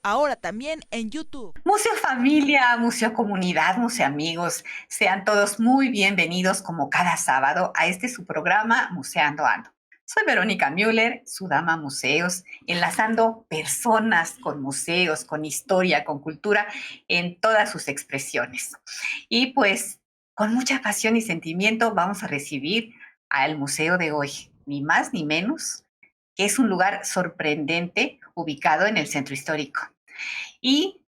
ahora también en YouTube. Museo Familia, Museo Comunidad, Museo Amigos, sean todos muy bienvenidos como cada sábado a este su programa Museando Ando. Soy Verónica Müller, su dama museos, enlazando personas con museos, con historia, con cultura en todas sus expresiones. Y pues con mucha pasión y sentimiento vamos a recibir al museo de hoy, ni más ni menos, que es un lugar sorprendente ubicado en el centro histórico. Y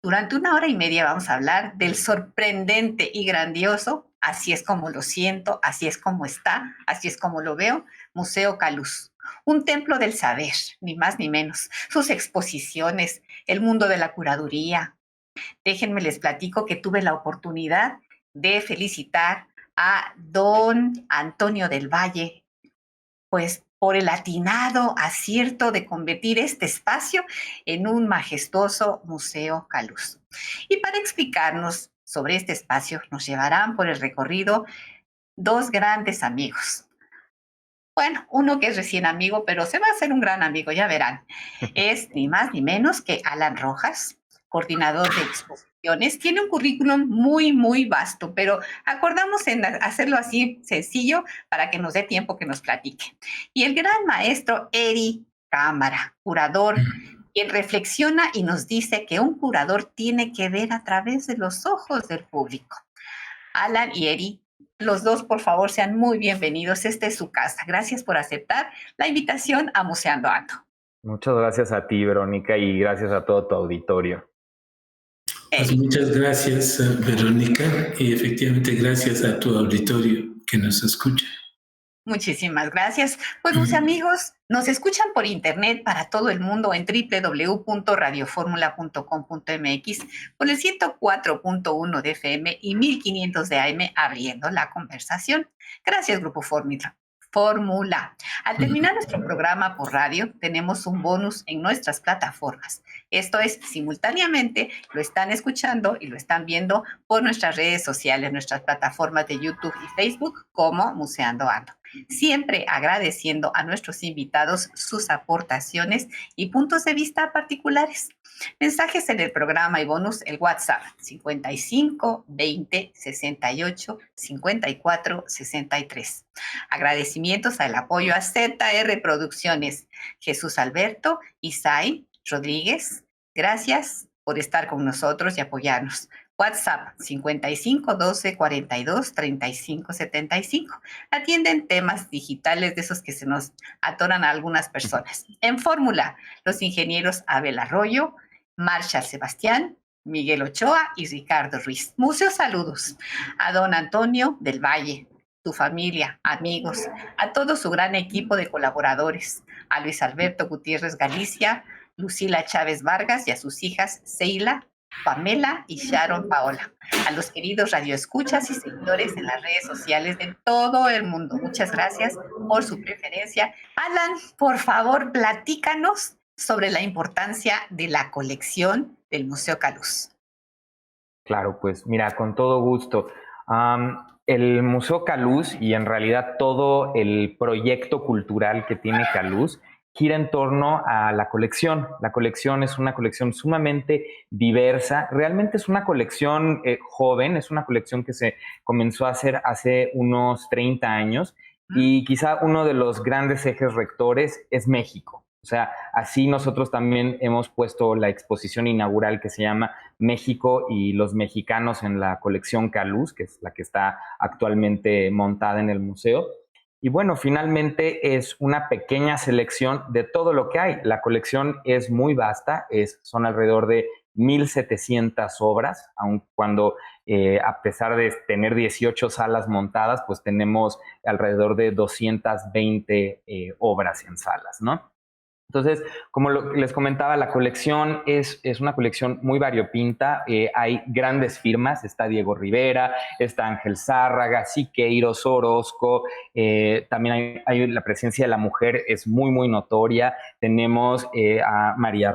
durante 1 hora y media vamos a hablar del sorprendente y grandioso, así es como lo siento, así es como está, así es como lo veo, Museo Caluz. Un templo del saber, ni más ni menos. Sus exposiciones, el mundo de la curaduría. Déjenme les platico que tuve la oportunidad de felicitar a don Antonio del Valle, pues por el atinado acierto de convertir este espacio en un majestuoso Museo Caluz. Y para explicarnos sobre este espacio nos llevarán por el recorrido dos grandes amigos. Bueno, uno que es recién amigo, pero se va a hacer un gran amigo, ya verán. Es ni más ni menos que Alan Rojas, coordinador de exposiciones. Tiene un currículum muy vasto, pero acordamos en hacerlo así sencillo para que nos dé tiempo que nos platique. Y el gran maestro Eri Cámara, curador, quien reflexiona y nos dice que un curador tiene que ver a través de los ojos del público. Alan y Eri, los dos, por favor, sean muy bienvenidos. Esta es su casa. Gracias por aceptar la invitación a Museando Ando. Muchas gracias a ti, Verónica, y gracias a todo tu auditorio. Pues muchas gracias, Verónica, y efectivamente gracias a tu auditorio que nos escucha. Muchísimas gracias. Pues mis amigos, nos escuchan por internet para todo el mundo en www.radioformula.com.mx por el 104.1 de FM y 1500 de AM abriendo la conversación. Gracias, Grupo Fórmula. Al terminar nuestro programa por radio, tenemos un bonus en nuestras plataformas. Esto es, simultáneamente lo están escuchando y lo están viendo por nuestras redes sociales, nuestras plataformas de YouTube y Facebook como Museando Ando. Siempre agradeciendo a nuestros invitados sus aportaciones y puntos de vista particulares. Mensajes en el programa y bonus, el WhatsApp 55 20 68 54 63. Agradecimientos al apoyo a ZR Producciones, Jesús Alberto, Isai Rodríguez. Gracias por estar con nosotros y apoyarnos. WhatsApp 55 12 42 35 75. Atienden temas digitales de esos que se nos atoran a algunas personas. En Fórmula, los ingenieros Abel Arroyo, Marshall Sebastián, Miguel Ochoa y Ricardo Ruiz. Muchos saludos a don Antonio del Valle, tu familia, amigos, a todo su gran equipo de colaboradores, a Luis Alberto Gutiérrez Galicia, Lucila Chávez Vargas y a sus hijas Seila, Pamela y Sharon Paola, a los queridos radioescuchas y seguidores en las redes sociales de todo el mundo. Muchas gracias por su preferencia. Alan, por favor, platícanos sobre la importancia de la colección del Museo Caluz. Claro, pues mira, con todo gusto. El Museo Caluz y en realidad todo el proyecto cultural que tiene Caluz gira en torno a la colección. La colección es una colección sumamente diversa. Realmente es una colección joven, es una colección que se comenzó a hacer hace unos 30 años y quizá uno de los grandes ejes rectores es México. O sea, así nosotros también hemos puesto la exposición inaugural que se llama México y los mexicanos en la colección Caluz, que es la que está actualmente montada en el museo. Y bueno, finalmente es una pequeña selección de todo lo que hay. La colección es muy vasta, son alrededor de 1,700 obras, aun cuando a pesar de tener 18 salas montadas, pues tenemos alrededor de 220 obras en salas, ¿no? Entonces, como les comentaba, la colección es una colección muy variopinta. Hay grandes firmas, está Diego Rivera, está Ángel Zárraga, Siqueiros, Orozco, también hay la presencia de la mujer, es muy notoria. Tenemos a María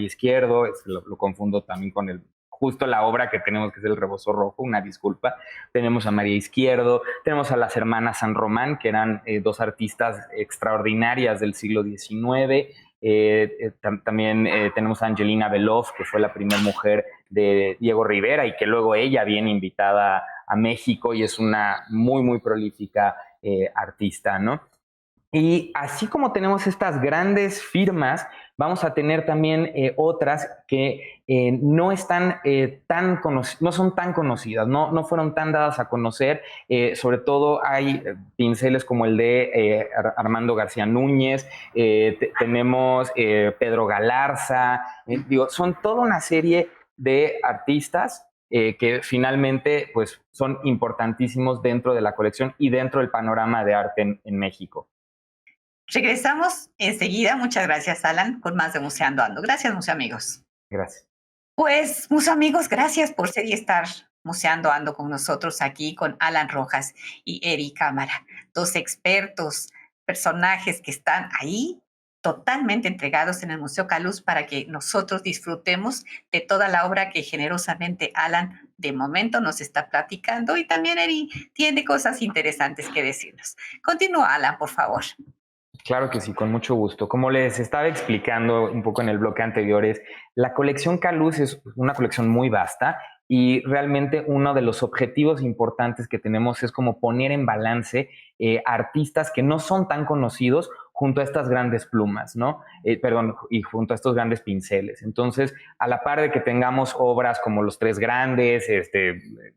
Izquierdo, lo confundo también con justo la obra que tenemos, que es El Rebozo Rojo, una disculpa. Tenemos a María Izquierdo, tenemos a las hermanas San Román, que eran dos artistas extraordinarias del siglo XIX. También tenemos a Angelina Beloff, que fue la primera mujer de Diego Rivera y que luego ella viene invitada a México y es una muy, muy prolífica artista, ¿no? Y así como tenemos estas grandes firmas, vamos a tener también otras que no están no son tan conocidas, no fueron tan dadas a conocer. Sobre todo hay pinceles como el de Armando García Núñez, tenemos Pedro Galarza, digo, son toda una serie de artistas que finalmente pues, son importantísimos dentro de la colección y dentro del panorama de arte en México. Regresamos enseguida. Muchas gracias, Alan, con más de Museando Ando. Gracias, museamigos. Gracias. Pues, museamigos, gracias por ser y estar Museando Ando con nosotros aquí con Alan Rojas y Eri Cámara, dos expertos, personajes que están ahí totalmente entregados en el Museo Caluz para que nosotros disfrutemos de toda la obra que generosamente Alan de momento nos está platicando y también Eri tiene cosas interesantes que decirnos. Continúa, Alan, por favor. Claro que sí, con mucho gusto. Como les estaba explicando un poco en el bloque anterior, la colección Caluz es una colección muy vasta y realmente uno de los objetivos importantes que tenemos es como poner en balance artistas que no son tan conocidos junto a estas grandes plumas, ¿no? Y junto a estos grandes pinceles. Entonces, a la par de que tengamos obras como Los Tres Grandes,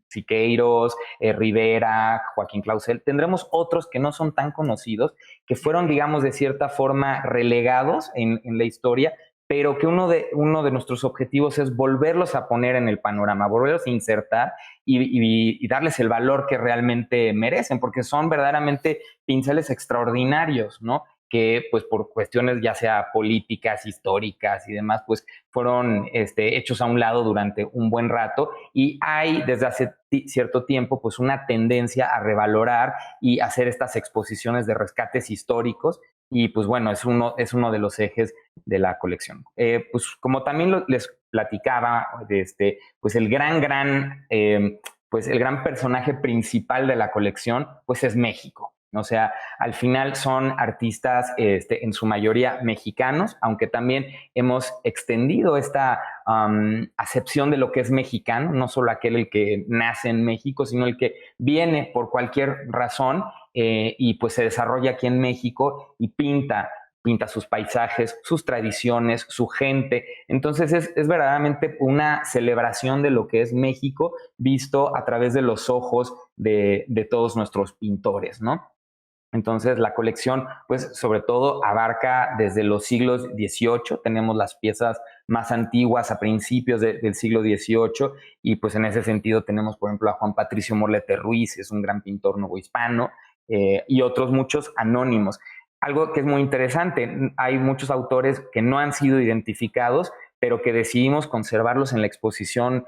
Siqueiros, Rivera, Joaquín Clausel, tendremos otros que no son tan conocidos, que fueron, digamos, de cierta forma relegados en la historia, pero que uno de nuestros objetivos es volverlos a poner en el panorama, volverlos a insertar y darles el valor que realmente merecen, porque son verdaderamente pinceles extraordinarios, ¿no? Que pues por cuestiones ya sea políticas, históricas y demás, pues fueron hechos a un lado durante un buen rato y hay desde hace cierto tiempo pues una tendencia a revalorar y hacer estas exposiciones de rescates históricos y pues bueno, es uno de los ejes de la colección. Pues como también les platicaba, pues el gran personaje principal de la colección pues es México. O sea, al final son artistas en su mayoría mexicanos, aunque también hemos extendido esta acepción de lo que es mexicano, no solo el que nace en México, sino el que viene por cualquier razón y pues se desarrolla aquí en México y pinta sus paisajes, sus tradiciones, su gente. Entonces es verdaderamente una celebración de lo que es México visto a través de los ojos de todos nuestros pintores, ¿no? Entonces la colección, pues sobre todo abarca desde los siglos XVIII, tenemos las piezas más antiguas a principios del siglo XVIII y pues en ese sentido tenemos por ejemplo a Juan Patricio Morlete Ruiz, es un gran pintor novohispano y otros muchos anónimos. Algo que es muy interesante, hay muchos autores que no han sido identificados, pero que decidimos conservarlos en la exposición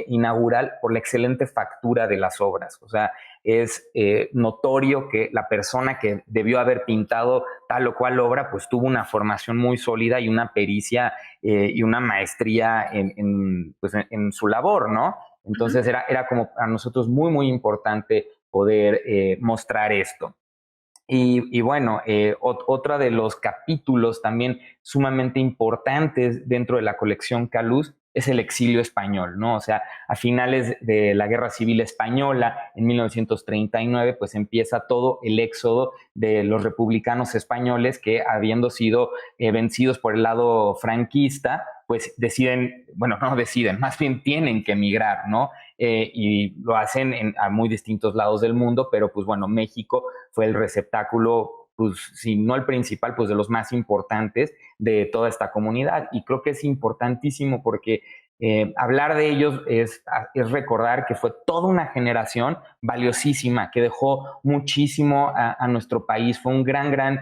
inaugural por la excelente factura de las obras. O sea, es notorio que la persona que debió haber pintado tal o cual obra, pues tuvo una formación muy sólida y una pericia y una maestría en su labor, ¿no? Entonces era como para nosotros muy, muy importante poder mostrar esto. Y bueno, otro de los capítulos también sumamente importantes dentro de la colección Caluz es el exilio español, ¿no? O sea, a finales de la Guerra Civil Española, en 1939, pues empieza todo el éxodo de los republicanos españoles que, habiendo sido vencidos por el lado franquista, pues más bien tienen que emigrar, ¿no? Y lo hacen a muy distintos lados del mundo, pero pues bueno, México fue el receptáculo, pues si no el principal, pues de los más importantes de toda esta comunidad. Y creo que es importantísimo porque hablar de ellos es recordar que fue toda una generación valiosísima que dejó muchísimo a nuestro país. Fue un gran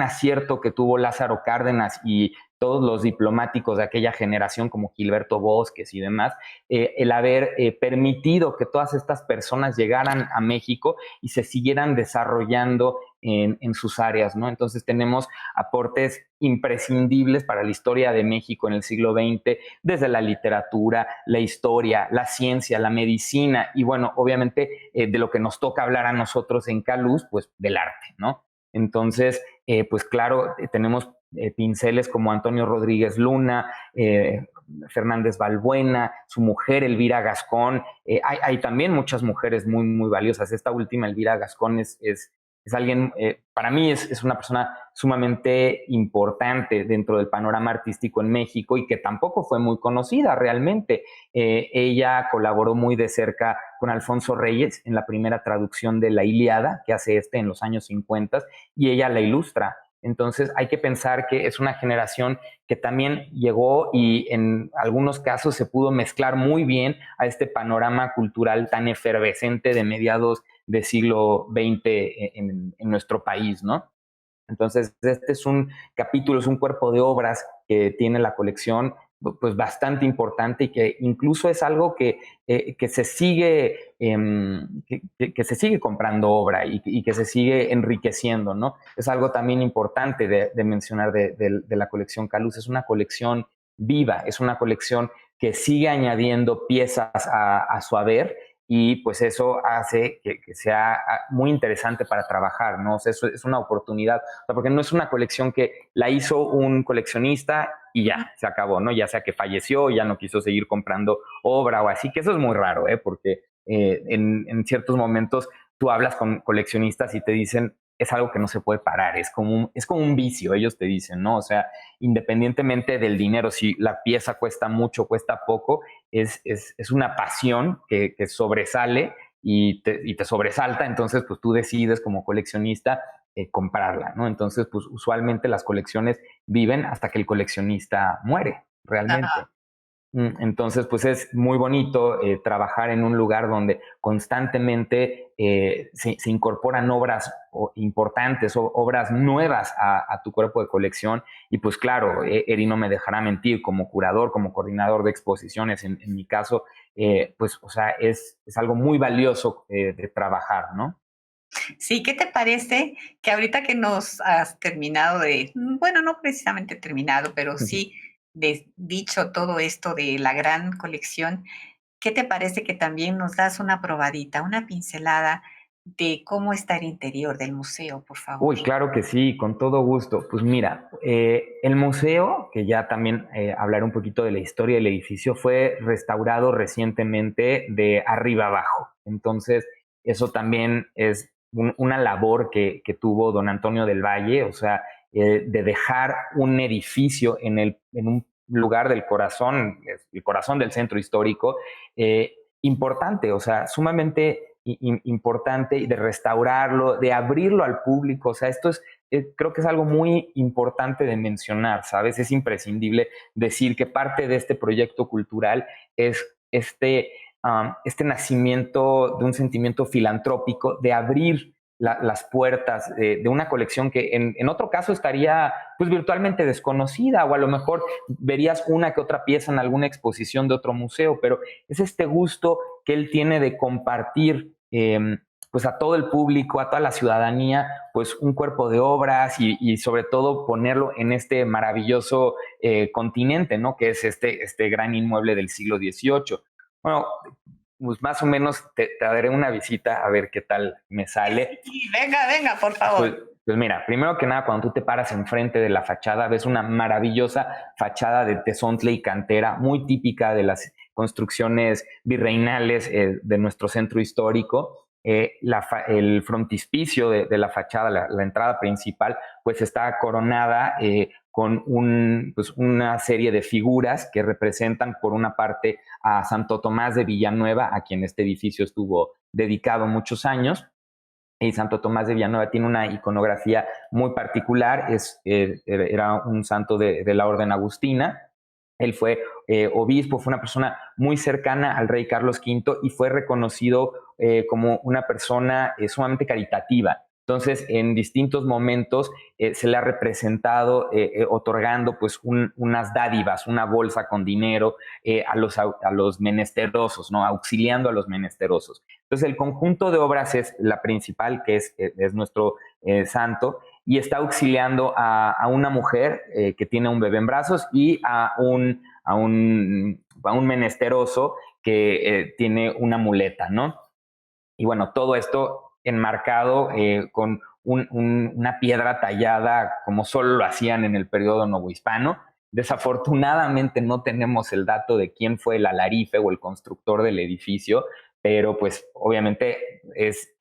acierto que tuvo Lázaro Cárdenas y todos los diplomáticos de aquella generación como Gilberto Bosques y demás, el haber permitido que todas estas personas llegaran a México y se siguieran desarrollando en sus áreas, ¿no? Entonces tenemos aportes imprescindibles para la historia de México en el siglo XX, desde la literatura, la historia, la ciencia, la medicina y bueno, obviamente de lo que nos toca hablar a nosotros en Caluz, pues del arte, ¿no? Entonces, pues claro, tenemos pinceles como Antonio Rodríguez Luna, Fernández Balbuena, su mujer Elvira Gascón. Hay también muchas mujeres muy, muy valiosas. Esta última, Elvira Gascón, es alguien, para mí es una persona sumamente importante dentro del panorama artístico en México y que tampoco fue muy conocida realmente. Ella colaboró muy de cerca con Alfonso Reyes en la primera traducción de la Ilíada, que hace en los años 50, y ella la ilustra. Entonces hay que pensar que es una generación que también llegó y en algunos casos se pudo mezclar muy bien a este panorama cultural tan efervescente de mediados del siglo XX en nuestro país, ¿no? Entonces, este es un capítulo, es un cuerpo de obras que tiene la colección, pues bastante importante, y que incluso es algo que se sigue que se sigue comprando obra y que se sigue enriqueciendo, ¿no? Es algo también importante de mencionar de la colección Caluz. Es una colección viva, es una colección que sigue añadiendo piezas a su haber, y pues eso hace que sea muy interesante para trabajar, ¿no? O sea, eso es una oportunidad, o sea, porque no es una colección que la hizo un coleccionista y ya, se acabó, ¿no? Ya sea que falleció, ya no quiso seguir comprando obra o así, que eso es muy raro, porque en ciertos momentos tú hablas con coleccionistas y te dicen, es algo que no se puede parar, es como un vicio, ellos te dicen, ¿no? O sea, independientemente del dinero, si la pieza cuesta mucho, cuesta poco, es una pasión que sobresale y te sobresalta. Entonces pues tú decides como coleccionista comprarla, ¿no? Entonces pues usualmente las colecciones viven hasta que el coleccionista muere, realmente. Ajá. Entonces, pues es muy bonito trabajar en un lugar donde constantemente se incorporan obras importantes o obras nuevas a tu cuerpo de colección. Y pues claro, Eri no me dejará mentir, como curador, como coordinador de exposiciones, en mi caso, pues, o sea, es algo muy valioso de trabajar, ¿no? Sí, ¿qué te parece que ahorita que nos has terminado bueno, no precisamente terminado, pero sí dicho todo esto de la gran colección, ¿qué te parece que también nos das una probadita, una pincelada de cómo está el interior del museo, por favor? Uy, claro que sí, con todo gusto. Pues mira, el museo, que ya también hablaré un poquito de la historia del edificio, fue restaurado recientemente de arriba abajo. Entonces, eso también es una labor que tuvo don Antonio del Valle, o sea, de dejar un edificio en un lugar del corazón, el corazón del centro histórico, importante, o sea, sumamente importante, de restaurarlo, de abrirlo al público. O sea, esto creo que es algo muy importante de mencionar, ¿sabes? Es imprescindible decir que parte de este proyecto cultural es este nacimiento de un sentimiento filantrópico, de abrir las puertas de una colección que en otro caso estaría pues virtualmente desconocida, o a lo mejor verías una que otra pieza en alguna exposición de otro museo, pero es este gusto que él tiene de compartir pues a todo el público, a toda la ciudadanía, pues un cuerpo de obras, y sobre todo ponerlo en este maravilloso continente, ¿no? Que es este gran inmueble del siglo XVIII. Bueno, pues más o menos te daré una visita a ver qué tal me sale. Sí, venga, venga, por Pues, favor. pues mira, primero que nada, cuando tú te paras enfrente de la fachada, ves una maravillosa fachada de tezontle y cantera, muy típica de las construcciones virreinales de nuestro centro histórico. El frontispicio de la fachada, la entrada principal, pues está coronada con pues una serie de figuras que representan, por una parte, a Santo Tomás de Villanueva, a quien este edificio estuvo dedicado muchos años. Y Santo Tomás de Villanueva tiene una iconografía muy particular, era un santo de la orden agustina. Él fue obispo, fue una persona muy cercana al rey Carlos V y fue reconocido como una persona sumamente caritativa. Entonces, en distintos momentos se le ha representado otorgando pues unas dádivas, una bolsa con dinero a los menesterosos, ¿no? Auxiliando a los menesterosos. Entonces, el conjunto de obras es la principal, que es nuestro santo, y está auxiliando a una mujer que tiene un bebé en brazos, y a un menesteroso que tiene una muleta, ¿no? Y bueno, todo esto enmarcado con una piedra tallada como solo lo hacían en el periodo novohispano. Desafortunadamente no tenemos el dato de quién fue el alarife o el constructor del edificio, pero pues obviamente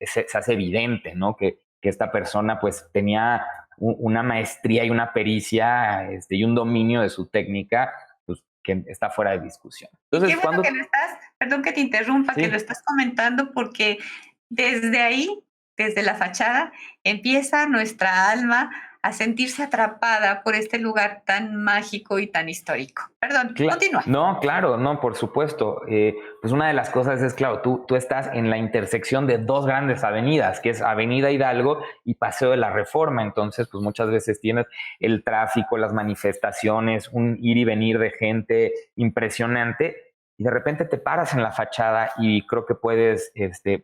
se hace evidente, ¿no? Que esta persona pues tenía una maestría y una pericia y un dominio de su técnica pues, que está fuera de discusión. Entonces, qué bueno que lo estás, perdón que te interrumpa, ¿sí? Que lo estás comentando porque desde ahí, desde la fachada, empieza nuestra alma a sentirse atrapada por este lugar tan mágico y tan histórico. Perdón, continúa. No, claro, no, por supuesto. Pues una de las cosas es, claro, tú estás en la intersección de dos grandes avenidas, que es Avenida Hidalgo y Paseo de la Reforma. Entonces, pues muchas veces tienes el tráfico, las manifestaciones, un ir y venir de gente impresionante. Y de repente te paras en la fachada y creo que puedes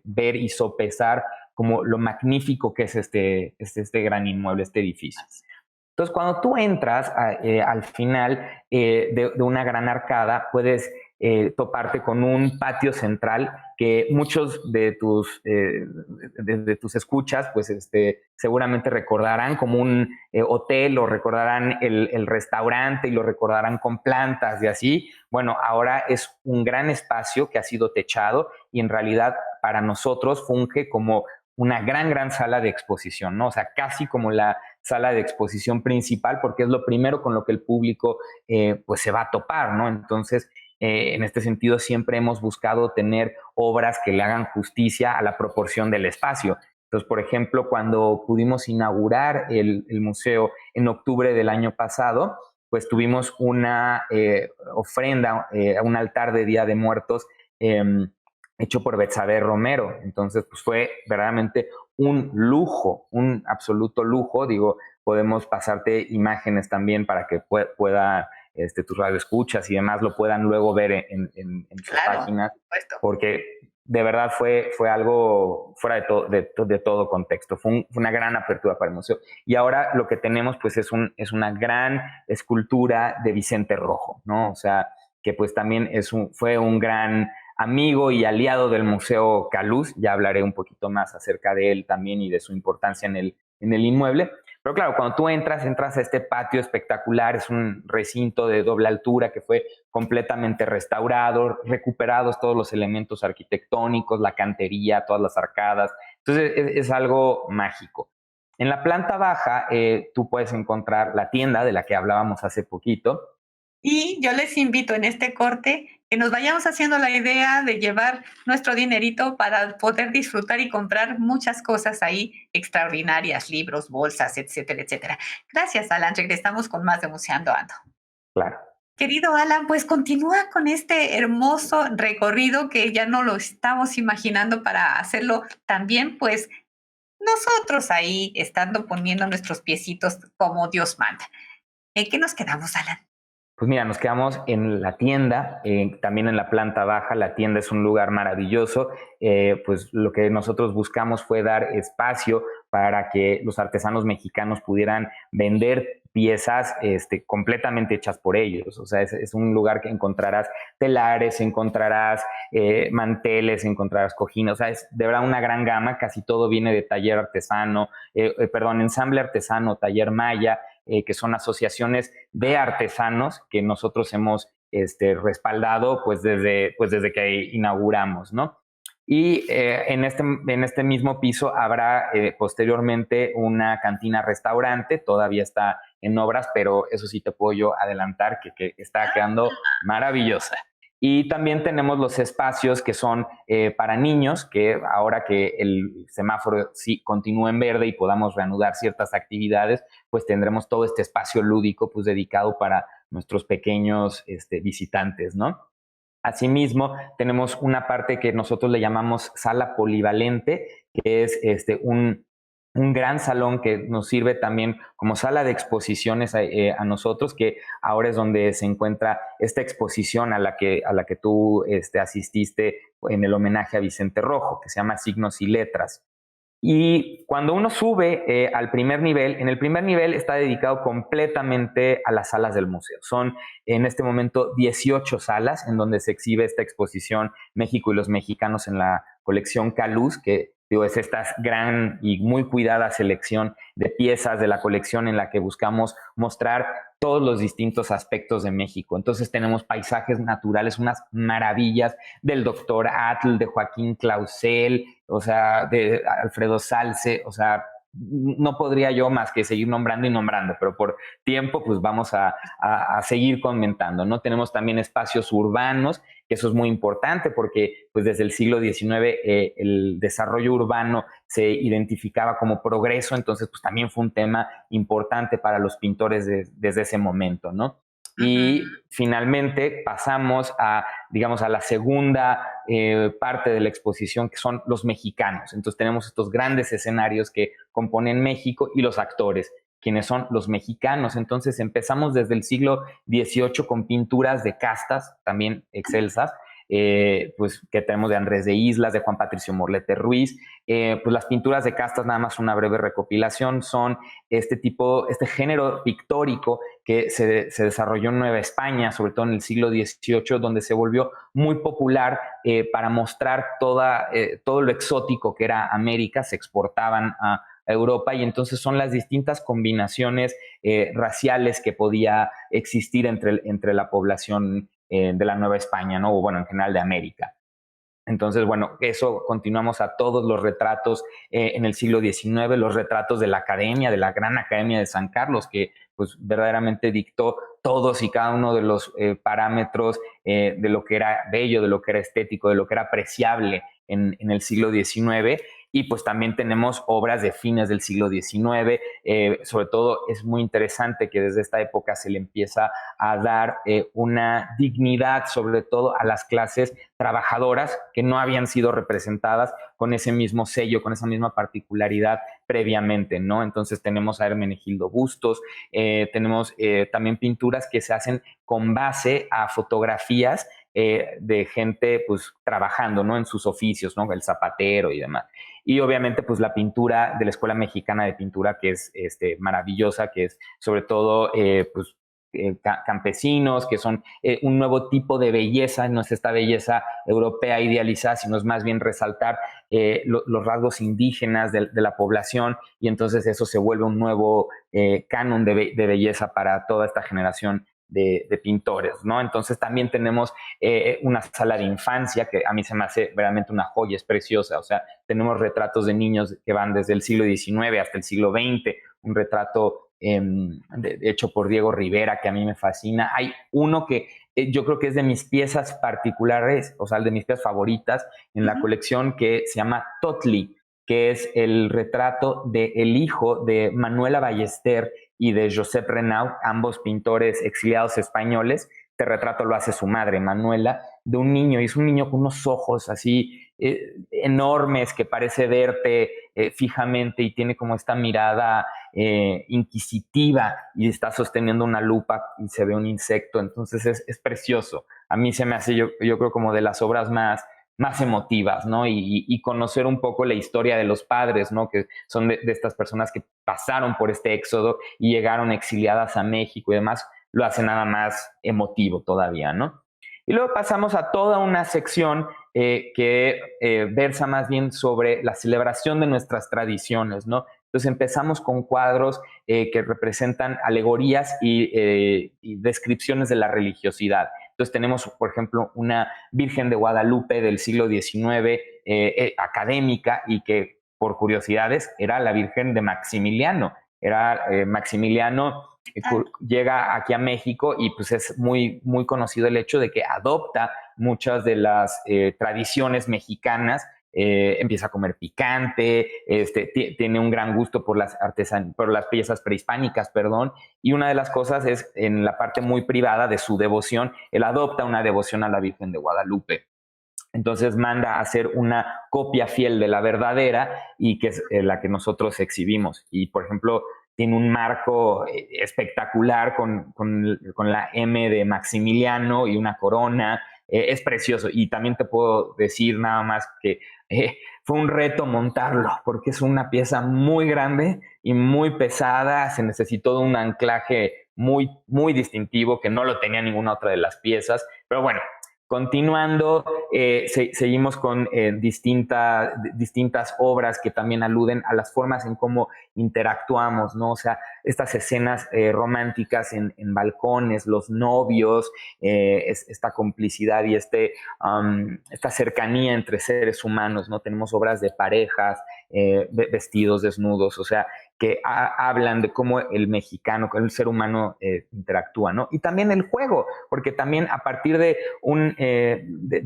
ver y sopesar como lo magnífico que es este gran inmueble, este edificio. Entonces, cuando tú entras al final de una gran arcada, puedes toparte con un patio central que muchos de tus escuchas, pues seguramente recordarán como un hotel o recordarán el restaurante y lo recordarán con plantas y así. Bueno, ahora es un gran espacio que ha sido techado y en realidad para nosotros funge como una gran sala de exposición, ¿no? O sea, casi como la sala de exposición principal, porque es lo primero con lo que el público pues se va a topar, ¿no? Entonces, en este sentido, siempre hemos buscado tener obras que le hagan justicia a la proporción del espacio. Entonces, por ejemplo, cuando pudimos inaugurar el museo en octubre del año pasado, pues tuvimos una ofrenda, un altar de Día de Muertos hecho por Betsabe Romero. Entonces, pues fue verdaderamente un lujo, un absoluto lujo. Digo, podemos pasarte imágenes también para que pueda tus radioescuchas y demás lo puedan luego ver en sus páginas, porque de verdad fue algo fuera de todo contexto. Fue una gran apertura para el museo. Y ahora lo que tenemos pues es una gran escultura de Vicente Rojo, ¿no? O sea, que pues también fue un gran amigo y aliado del Museo Caluz. Ya hablaré un poquito más acerca de él también y de su importancia en el inmueble. Pero claro, cuando tú entras a este patio espectacular, es un recinto de doble altura que fue completamente restaurado, recuperados todos los elementos arquitectónicos, la cantería, todas las arcadas. Entonces es algo mágico. En la planta baja tú puedes encontrar la tienda de la que hablábamos hace poquito. Y yo les invito en este corte que nos vayamos haciendo la idea de llevar nuestro dinerito para poder disfrutar y comprar muchas cosas ahí extraordinarias, libros, bolsas, etcétera, etcétera. Gracias, Alan. Regresamos con más de Museando Ando. Claro. Querido Alan, pues continúa con este hermoso recorrido que ya no lo estamos imaginando para hacerlo también, pues nosotros ahí estando poniendo nuestros piecitos como Dios manda. ¿En qué nos quedamos, Alan? Pues mira, nos quedamos en la tienda, también en la planta baja. La tienda es un lugar maravilloso. Pues lo que nosotros buscamos fue dar espacio para que los artesanos mexicanos pudieran vender piezas completamente hechas por ellos. O sea, es un lugar que encontrarás telares, encontrarás manteles, encontrarás cojines. O sea, es de verdad una gran gama. Casi todo viene de taller artesano, ensamble artesano, taller maya, que son asociaciones de artesanos que nosotros hemos respaldado pues desde que inauguramos, ¿no? Y en este mismo piso habrá posteriormente una cantina-restaurante. Todavía está en obras, pero eso sí te puedo yo adelantar que está quedando maravillosa. Y también tenemos los espacios que son para niños, que ahora que el semáforo sí continúe en verde y podamos reanudar ciertas actividades, pues tendremos todo este espacio lúdico pues dedicado para nuestros pequeños visitantes, ¿no? Asimismo, tenemos una parte que nosotros le llamamos sala polivalente, que es un gran salón que nos sirve también como sala de exposiciones a nosotros, que ahora es donde se encuentra esta exposición a la que tú asististe en el homenaje a Vicente Rojo, que se llama Signos y Letras. Y cuando uno sube al primer nivel, en el primer nivel está dedicado completamente a las salas del museo. Son en este momento 18 salas en donde se exhibe esta exposición México y los mexicanos en la colección Caluz, que digo, es esta gran y muy cuidada selección de piezas de la colección en la que buscamos mostrar todos los distintos aspectos de México. Entonces tenemos paisajes naturales, unas maravillas del doctor Atl, de Joaquín Clausel, o sea, de Alfredo Salce, o sea, no podría yo más que seguir nombrando y nombrando, pero por tiempo pues vamos a seguir comentando, ¿no? Tenemos también espacios urbanos, que eso es muy importante porque pues desde el siglo XIX el desarrollo urbano se identificaba como progreso, entonces pues también fue un tema importante para los pintores desde ese momento, ¿no? Y finalmente pasamos a, digamos, a la segunda parte de la exposición, que son los mexicanos. Entonces tenemos estos grandes escenarios que componen México y los actores, quienes son los mexicanos. Entonces empezamos desde el siglo XVIII con pinturas de castas, también excelsas, pues que tenemos de Andrés de Islas, de Juan Patricio Morlete Ruiz. Pues las pinturas de castas, nada más una breve recopilación, son este género pictórico que se desarrolló en Nueva España, sobre todo en el siglo XVIII, donde se volvió muy popular para mostrar todo lo exótico que era América. Se exportaban a Europa y entonces son las distintas combinaciones raciales que podía existir entre la población de la Nueva España, ¿no? O bueno, en general de América. Entonces, bueno, eso continuamos a todos los retratos en el siglo XIX, los retratos de la academia, de la Gran Academia de San Carlos, que pues verdaderamente dictó todos y cada uno de los parámetros de lo que era bello, de lo que era estético, de lo que era apreciable en el siglo XIX. Y pues también tenemos obras de fines del siglo XIX. Sobre todo es muy interesante que desde esta época se le empieza a dar una dignidad, sobre todo a las clases trabajadoras que no habían sido representadas con ese mismo sello, con esa misma particularidad previamente, ¿no? Entonces tenemos a Hermenegildo Bustos, tenemos también pinturas que se hacen con base a fotografías de gente pues trabajando, ¿no? En sus oficios, ¿no? El zapatero y demás. Y obviamente pues la pintura de la Escuela Mexicana de Pintura, que es maravillosa, que es sobre todo pues campesinos, que son un nuevo tipo de belleza, no es esta belleza europea idealizada, sino es más bien resaltar los rasgos indígenas de la población, y entonces eso se vuelve un nuevo canon de belleza para toda esta generación de pintores, ¿no? Entonces también tenemos una sala de infancia que a mí se me hace realmente una joya, es preciosa. O sea, tenemos retratos de niños que van desde el siglo XIX hasta el siglo XX, un retrato hecho por Diego Rivera que a mí me fascina. Hay uno que yo creo que es de mis piezas particulares, o sea, de mis piezas favoritas en la colección, que se llama Totli, que es el retrato del hijo de Manuela Ballester y de Josep Renaud, ambos pintores exiliados españoles. Este retrato lo hace su madre, Manuela, de un niño, y es un niño con unos ojos así enormes que parece verte fijamente y tiene como esta mirada inquisitiva, y está sosteniendo una lupa y se ve un insecto. Entonces es precioso. A mí se me hace, yo creo, como de las obras más emotivas, ¿no? Y conocer un poco la historia de los padres, ¿no? Que son de estas personas que pasaron por este éxodo y llegaron exiliadas a México y demás, lo hace nada más emotivo todavía, ¿no? Y luego pasamos a toda una sección que versa más bien sobre la celebración de nuestras tradiciones, ¿no? Entonces empezamos con cuadros que representan alegorías y descripciones de la religiosidad. Entonces tenemos, por ejemplo, una Virgen de Guadalupe del siglo XIX académica, y que, por curiosidades, era la Virgen de Maximiliano. Era Maximiliano llega aquí a México y pues es muy, muy conocido el hecho de que adopta muchas de las tradiciones mexicanas. Empieza a comer picante, tiene un gran gusto por las piezas prehispánicas, perdón, y una de las cosas es, en la parte muy privada de su devoción, él adopta una devoción a la Virgen de Guadalupe. Entonces manda a hacer una copia fiel de la verdadera, y que es la que nosotros exhibimos. Y, por ejemplo, tiene un marco espectacular con la M de Maximiliano y una corona. Es precioso. Y también te puedo decir nada más que fue un reto montarlo, porque es una pieza muy grande y muy pesada. Se necesitó un anclaje muy, muy distintivo que no lo tenía ninguna otra de las piezas. Pero bueno, Continuando, seguimos con distintas obras que también aluden a las formas en cómo interactuamos, ¿no? O sea, estas escenas románticas en balcones, los novios, esta complicidad y esta cercanía entre seres humanos, ¿no? Tenemos obras de parejas, vestidos desnudos, o sea, que hablan de cómo el mexicano, el ser humano interactúa, ¿no? Y también el juego, porque también a partir de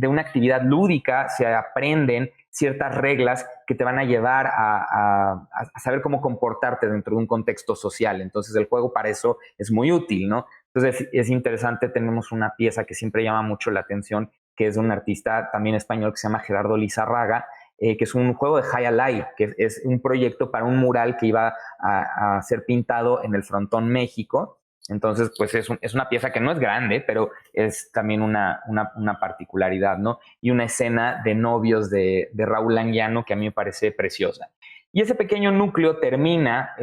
una actividad lúdica se aprenden ciertas reglas que te van a llevar a saber cómo comportarte dentro de un contexto social. Entonces el juego para eso es muy útil, ¿no? Entonces es interesante, tenemos una pieza que siempre llama mucho la atención, que es de un artista también español que se llama Gerardo Lizarraga, que es un juego de High Alive, que es un proyecto para un mural que iba a ser pintado en el Frontón México. Entonces, pues es una pieza que no es grande, pero es también una particularidad, ¿no? Y una escena de novios de Raúl Anguiano que a mí me parece preciosa. Y ese pequeño núcleo termina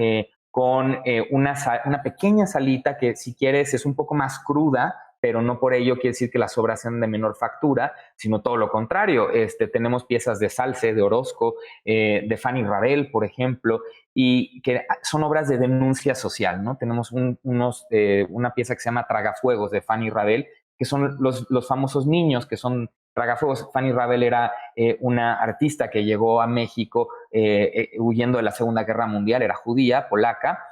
con una pequeña salita que, si quieres, es un poco más cruda, pero no por ello quiere decir que las obras sean de menor factura, sino todo lo contrario. Tenemos piezas de Salce, de Orozco, de Fanny Rabel, por ejemplo, y que son obras de denuncia social, ¿no? Tenemos una pieza que se llama Tragafuegos de Fanny Rabel, que son los famosos niños que son tragafuegos. Fanny Rabel era una artista que llegó a México huyendo de la Segunda Guerra Mundial, era judía, polaca,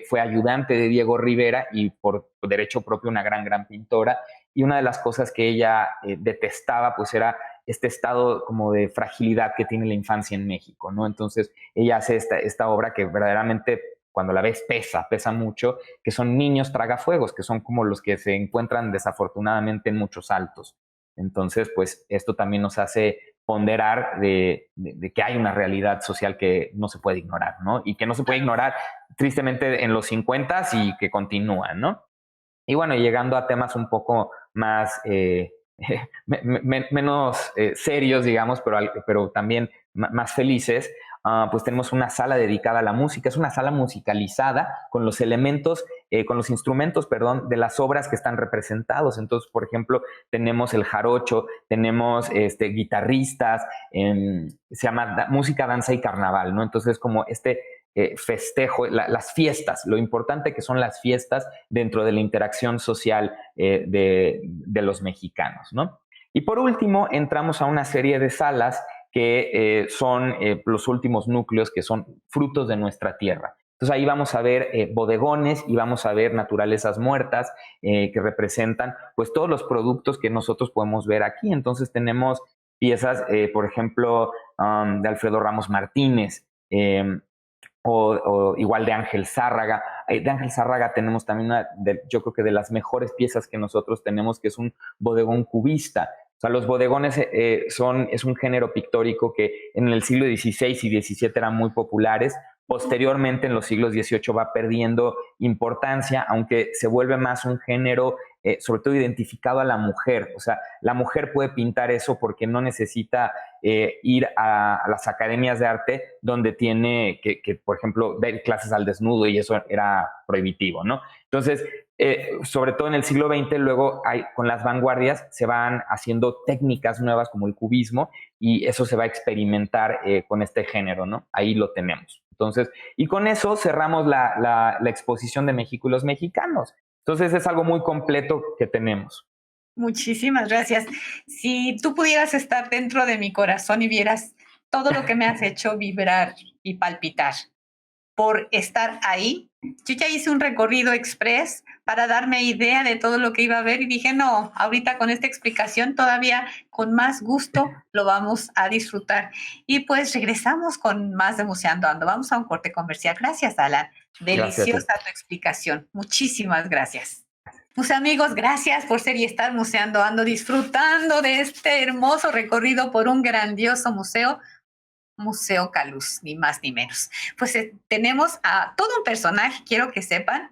fue ayudante de Diego Rivera y por derecho propio una gran pintora. Y una de las cosas que ella detestaba pues era este estado como de fragilidad que tiene la infancia en México, ¿no? Entonces ella hace esta obra que verdaderamente, cuando la ves, pesa mucho, que son niños tragafuegos, que son como los que se encuentran desafortunadamente en muchos altos. Entonces, pues esto también nos hace ponderar de que hay una realidad social que no se puede ignorar, ¿no? Y que no se puede ignorar tristemente en los 50 y que continúan, ¿no? Y bueno, llegando a temas un poco más menos serios, digamos, pero también más felices, pues tenemos una sala dedicada a la música. Es una sala musicalizada con los elementos, con los instrumentos, perdón, de las obras que están representados. Entonces, por ejemplo, tenemos el jarocho, tenemos guitarristas, se llama música, danza y carnaval, ¿no? Entonces, como festejo, las fiestas, lo importante que son las fiestas dentro de la interacción social de los mexicanos, ¿no? Y por último, entramos a una serie de salas que son los últimos núcleos que son frutos de nuestra tierra. Entonces ahí vamos a ver bodegones y vamos a ver naturalezas muertas que representan pues todos los productos que nosotros podemos ver aquí. Entonces tenemos piezas, por ejemplo, de Alfredo Ramos Martínez, o igual de Ángel Zárraga. De Ángel Zárraga tenemos también yo creo que de las mejores piezas que nosotros tenemos, que es un bodegón cubista. O sea, los bodegones es un género pictórico que en el siglo XVI y XVII eran muy populares. Posteriormente, en los siglos XVIII va perdiendo importancia, aunque se vuelve más un género sobre todo identificado a la mujer. O sea, la mujer puede pintar eso porque no necesita ir a las academias de arte donde tiene que, por ejemplo, ver clases al desnudo, y eso era prohibitivo, ¿no? Entonces, sobre todo en el siglo XX, luego con las vanguardias se van haciendo técnicas nuevas como el cubismo, y eso se va a experimentar con este género, ¿no? Ahí lo tenemos. Entonces, y con eso cerramos la exposición de México y los mexicanos. Entonces es algo muy completo que tenemos. Muchísimas gracias. Si tú pudieras estar dentro de mi corazón y vieras todo lo que me has hecho vibrar y palpitar por estar ahí, yo ya hice un recorrido express para darme idea de todo lo que iba a ver y dije, no, ahorita con esta explicación todavía con más gusto lo vamos a disfrutar. Y pues regresamos con más de Museando Ando. Vamos a un corte comercial. Gracias, Alan. Deliciosa Gracias. tu explicación. Muchísimas gracias. Pues amigos, gracias por ser y estar Museando Ando, disfrutando de este hermoso recorrido por un grandioso museo, Museo Caluz, ni más ni menos. Pues tenemos a todo un personaje, quiero que sepan,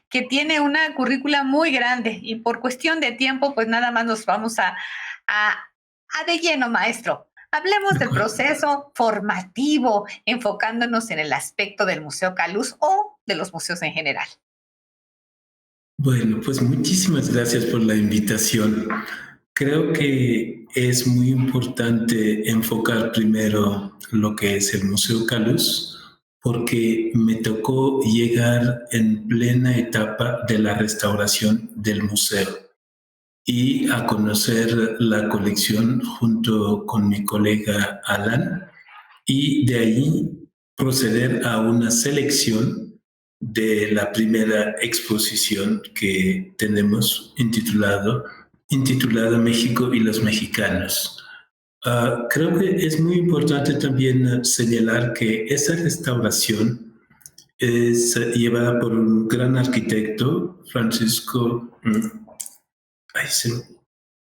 que tiene una currícula muy grande, y por cuestión de tiempo, pues nada más nos vamos a de lleno, maestro. Hablemos del proceso formativo, enfocándonos en el aspecto del Museo Caluz o de los museos en general. Bueno, pues muchísimas gracias por la invitación. Creo que es muy importante enfocar primero lo que es el Museo Calús, porque me tocó llegar en plena etapa de la restauración del museo y a conocer la colección junto con mi colega Alan, y de ahí proceder a una selección de la primera exposición que tenemos intitulada México y los mexicanos. Creo que es muy importante también señalar que esa restauración es llevada por un gran arquitecto, Francisco,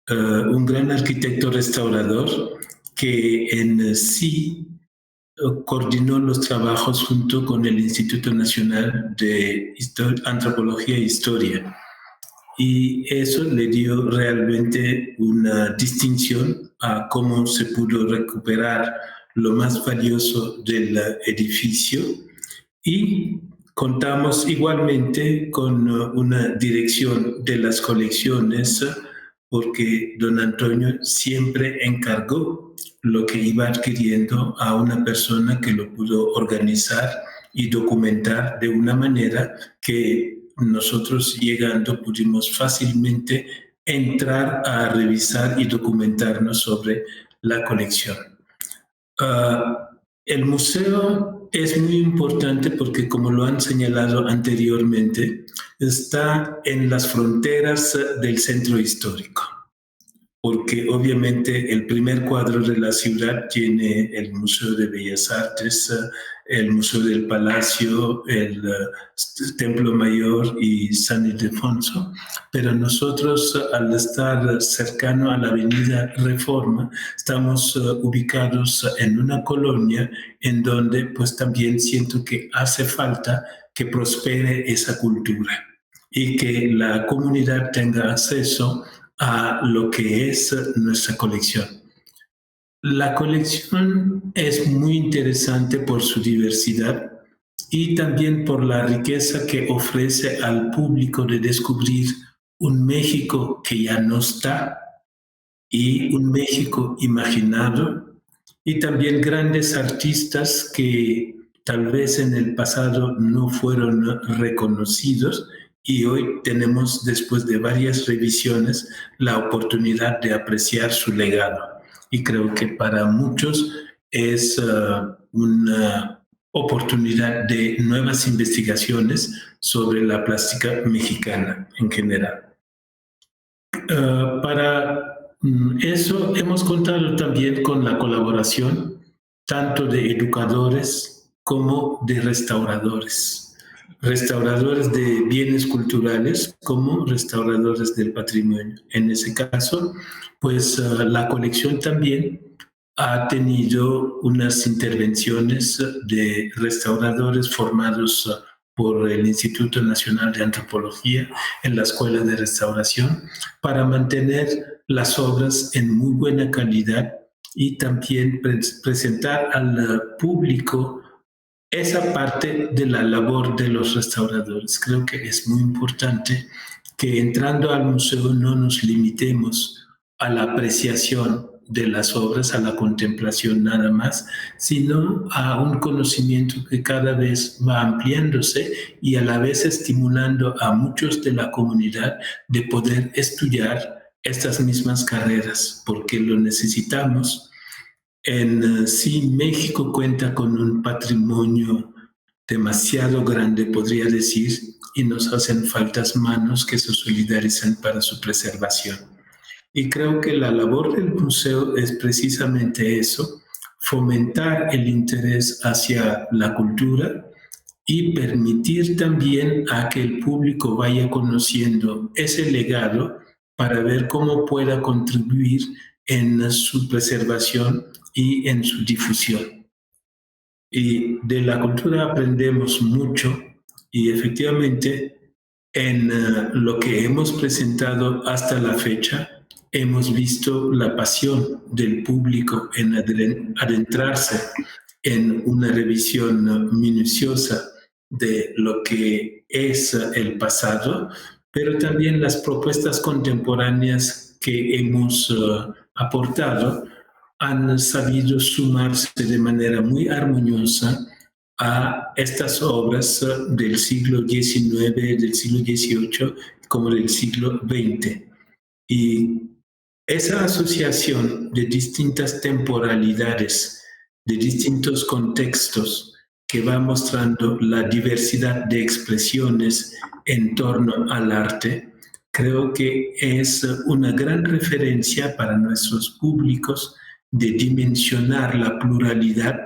un gran arquitecto restaurador que en sí coordinó los trabajos junto con el Instituto Nacional de Antropología e Historia. Y eso le dio realmente una distinción a cómo se pudo recuperar lo más valioso del edificio. Y contamos igualmente con una dirección de las colecciones, porque don Antonio siempre encargó lo que iba adquiriendo a una persona que lo pudo organizar y documentar de una manera que nosotros llegando pudimos fácilmente entrar a revisar y documentarnos sobre la colección. El museo es muy importante porque, como lo han señalado anteriormente, está en las fronteras del centro histórico, porque obviamente el primer cuadro de la ciudad tiene el Museo de Bellas Artes, el Museo del Palacio, el Templo Mayor y San Ildefonso, pero nosotros, al estar cercano a la Avenida Reforma, estamos ubicados en una colonia en donde pues también siento que hace falta que prospere esa cultura y que la comunidad tenga acceso a lo que es nuestra colección. La colección es muy interesante por su diversidad y también por la riqueza que ofrece al público de descubrir un México que ya no está y un México imaginado, y también grandes artistas que tal vez en el pasado no fueron reconocidos y hoy tenemos, después de varias revisiones, la oportunidad de apreciar su legado. Y creo que para muchos es una oportunidad de nuevas investigaciones sobre la plástica mexicana en general. Para eso hemos contado también con la colaboración tanto de educadores como de restauradores de bienes culturales como restauradores del patrimonio. En ese caso, pues la colección también ha tenido unas intervenciones de restauradores formados por el Instituto Nacional de Antropología en la Escuela de Restauración para mantener las obras en muy buena calidad y también presentar al público esa parte de la labor de los restauradores. Creo que es muy importante que entrando al museo no nos limitemos a la apreciación de las obras, a la contemplación nada más, sino a un conocimiento que cada vez va ampliándose y a la vez estimulando a muchos de la comunidad de poder estudiar estas mismas carreras, porque lo necesitamos. En sí, México cuenta con un patrimonio demasiado grande, podría decir, y nos hacen faltas manos que se solidaricen para su preservación. Y creo que la labor del museo es precisamente eso, fomentar el interés hacia la cultura y permitir también a que el público vaya conociendo ese legado para ver cómo pueda contribuir en su preservación y en su difusión. Y de la cultura aprendemos mucho y efectivamente en lo que hemos presentado hasta la fecha hemos visto la pasión del público en adentrarse en una revisión minuciosa de lo que es el pasado, pero también las propuestas contemporáneas que hemos aportado han sabido sumarse de manera muy armoniosa a estas obras del siglo XIX, del siglo XVIII, como del siglo XX. Y esa asociación de distintas temporalidades, de distintos contextos, que va mostrando la diversidad de expresiones en torno al arte, creo que es una gran referencia para nuestros públicos de dimensionar la pluralidad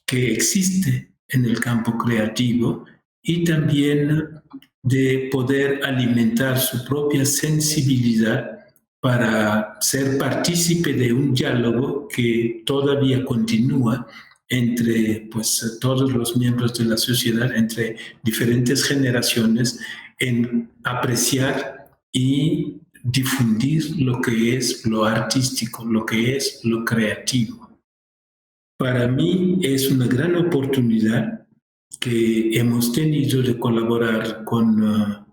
que existe en el campo creativo y también de poder alimentar su propia sensibilidad para ser partícipe de un diálogo que todavía continúa entre pues, todos los miembros de la sociedad, entre diferentes generaciones, en apreciar y difundir lo que es lo artístico, lo que es lo creativo. Para mí es una gran oportunidad que hemos tenido de colaborar con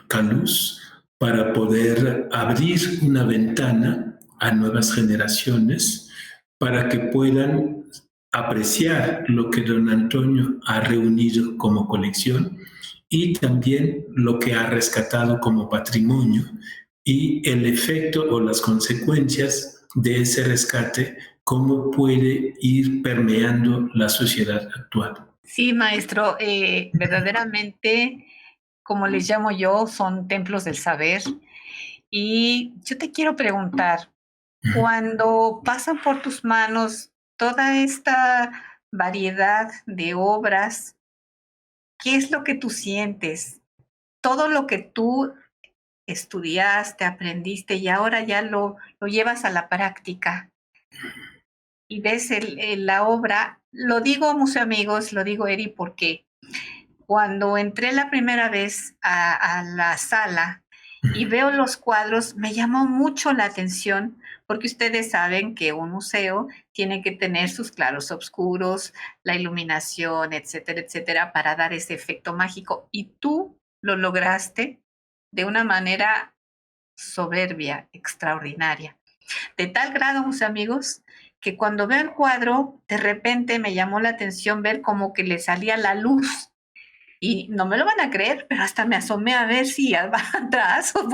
Caluz para poder abrir una ventana a nuevas generaciones para que puedan apreciar lo que don Antonio ha reunido como colección y también lo que ha rescatado como patrimonio y el efecto o las consecuencias de ese rescate, cómo puede ir permeando la sociedad actual. Sí, maestro, verdaderamente, como les llamo yo, son templos del saber. Y yo te quiero preguntar, cuando pasan por tus manos toda esta variedad de obras, ¿qué es lo que tú sientes? Todo lo que tú estudiaste, aprendiste y ahora ya lo llevas a la práctica y ves la obra. Lo digo, Museo Amigos, lo digo, Eri, porque cuando entré la primera vez a la sala y veo los cuadros, me llamó mucho la atención, porque ustedes saben que un museo tiene que tener sus claros oscuros, la iluminación, etcétera, etcétera, para dar ese efecto mágico. Y tú lo lograste de una manera soberbia, extraordinaria. De tal grado, mis amigos, que cuando veo el cuadro, de repente me llamó la atención ver como que le salía la luz. Y no me lo van a creer, pero hasta me asomé a ver si atrás o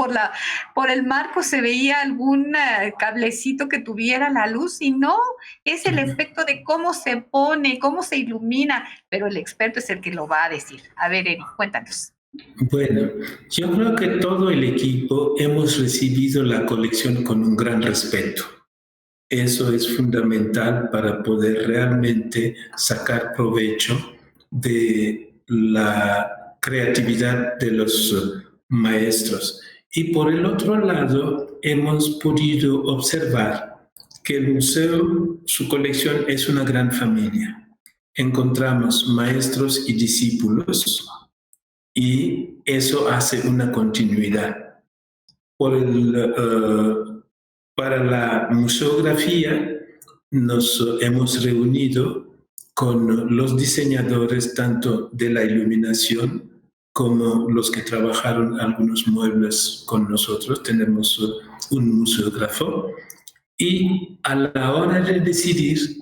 por el marco se veía algún cablecito que tuviera la luz, y no, es el efecto de cómo se pone, cómo se ilumina, pero el experto es el que lo va a decir. A ver, Eri, cuéntanos. Bueno, yo creo que todo el equipo hemos recibido la colección con un gran respeto. Eso es fundamental para poder realmente sacar provecho de la creatividad de los maestros. Y por el otro lado, hemos podido observar que el museo, su colección es una gran familia. Encontramos maestros y discípulos y eso hace una continuidad. Para la museografía nos hemos reunido con los diseñadores tanto de la iluminación como los que trabajaron algunos muebles con nosotros. Tenemos un museógrafo y a la hora de decidir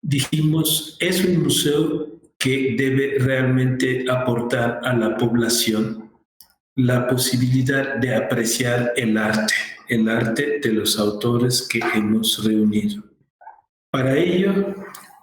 dijimos, es un museo que debe realmente aportar a la población la posibilidad de apreciar el arte de los autores que hemos reunido. Para ello,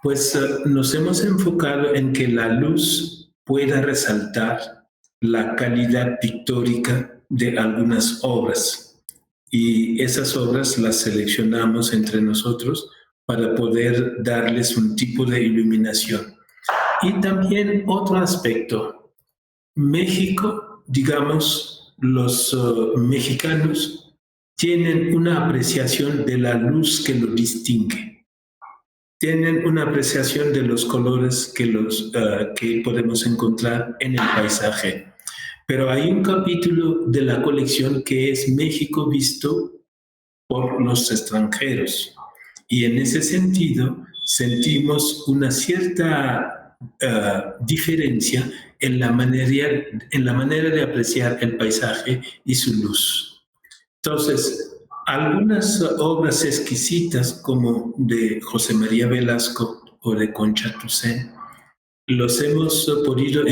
pues nos hemos enfocado en que la luz pueda resaltar la calidad pictórica de algunas obras. Y esas obras las seleccionamos entre nosotros para poder darles un tipo de iluminación. Y también otro aspecto. México, digamos, los mexicanos tienen una apreciación de la luz que lo distingue. Tienen una apreciación de los colores que podemos encontrar en el paisaje. Pero hay un capítulo de la colección que es México visto por los extranjeros. Y en ese sentido sentimos una cierta diferencia en la manera de apreciar el paisaje y su luz. Entonces, Algunas obras exquisitas como de José María Velasco o de Concha Toussaint los hemos podido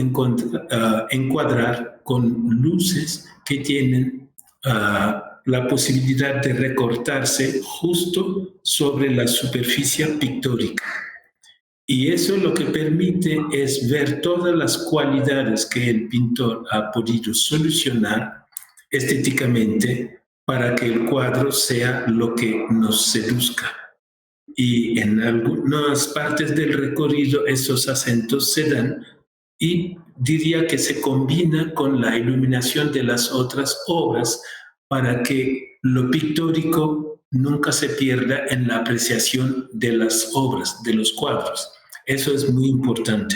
encuadrar con luces que tienen la posibilidad de recortarse justo sobre la superficie pictórica. Y eso lo que permite es ver todas las cualidades que el pintor ha podido solucionar estéticamente para que el cuadro sea lo que nos seduzca. Y en algunas partes del recorrido esos acentos se dan y diría que se combina con la iluminación de las otras obras para que lo pictórico nunca se pierda en la apreciación de las obras, de los cuadros. Eso es muy importante.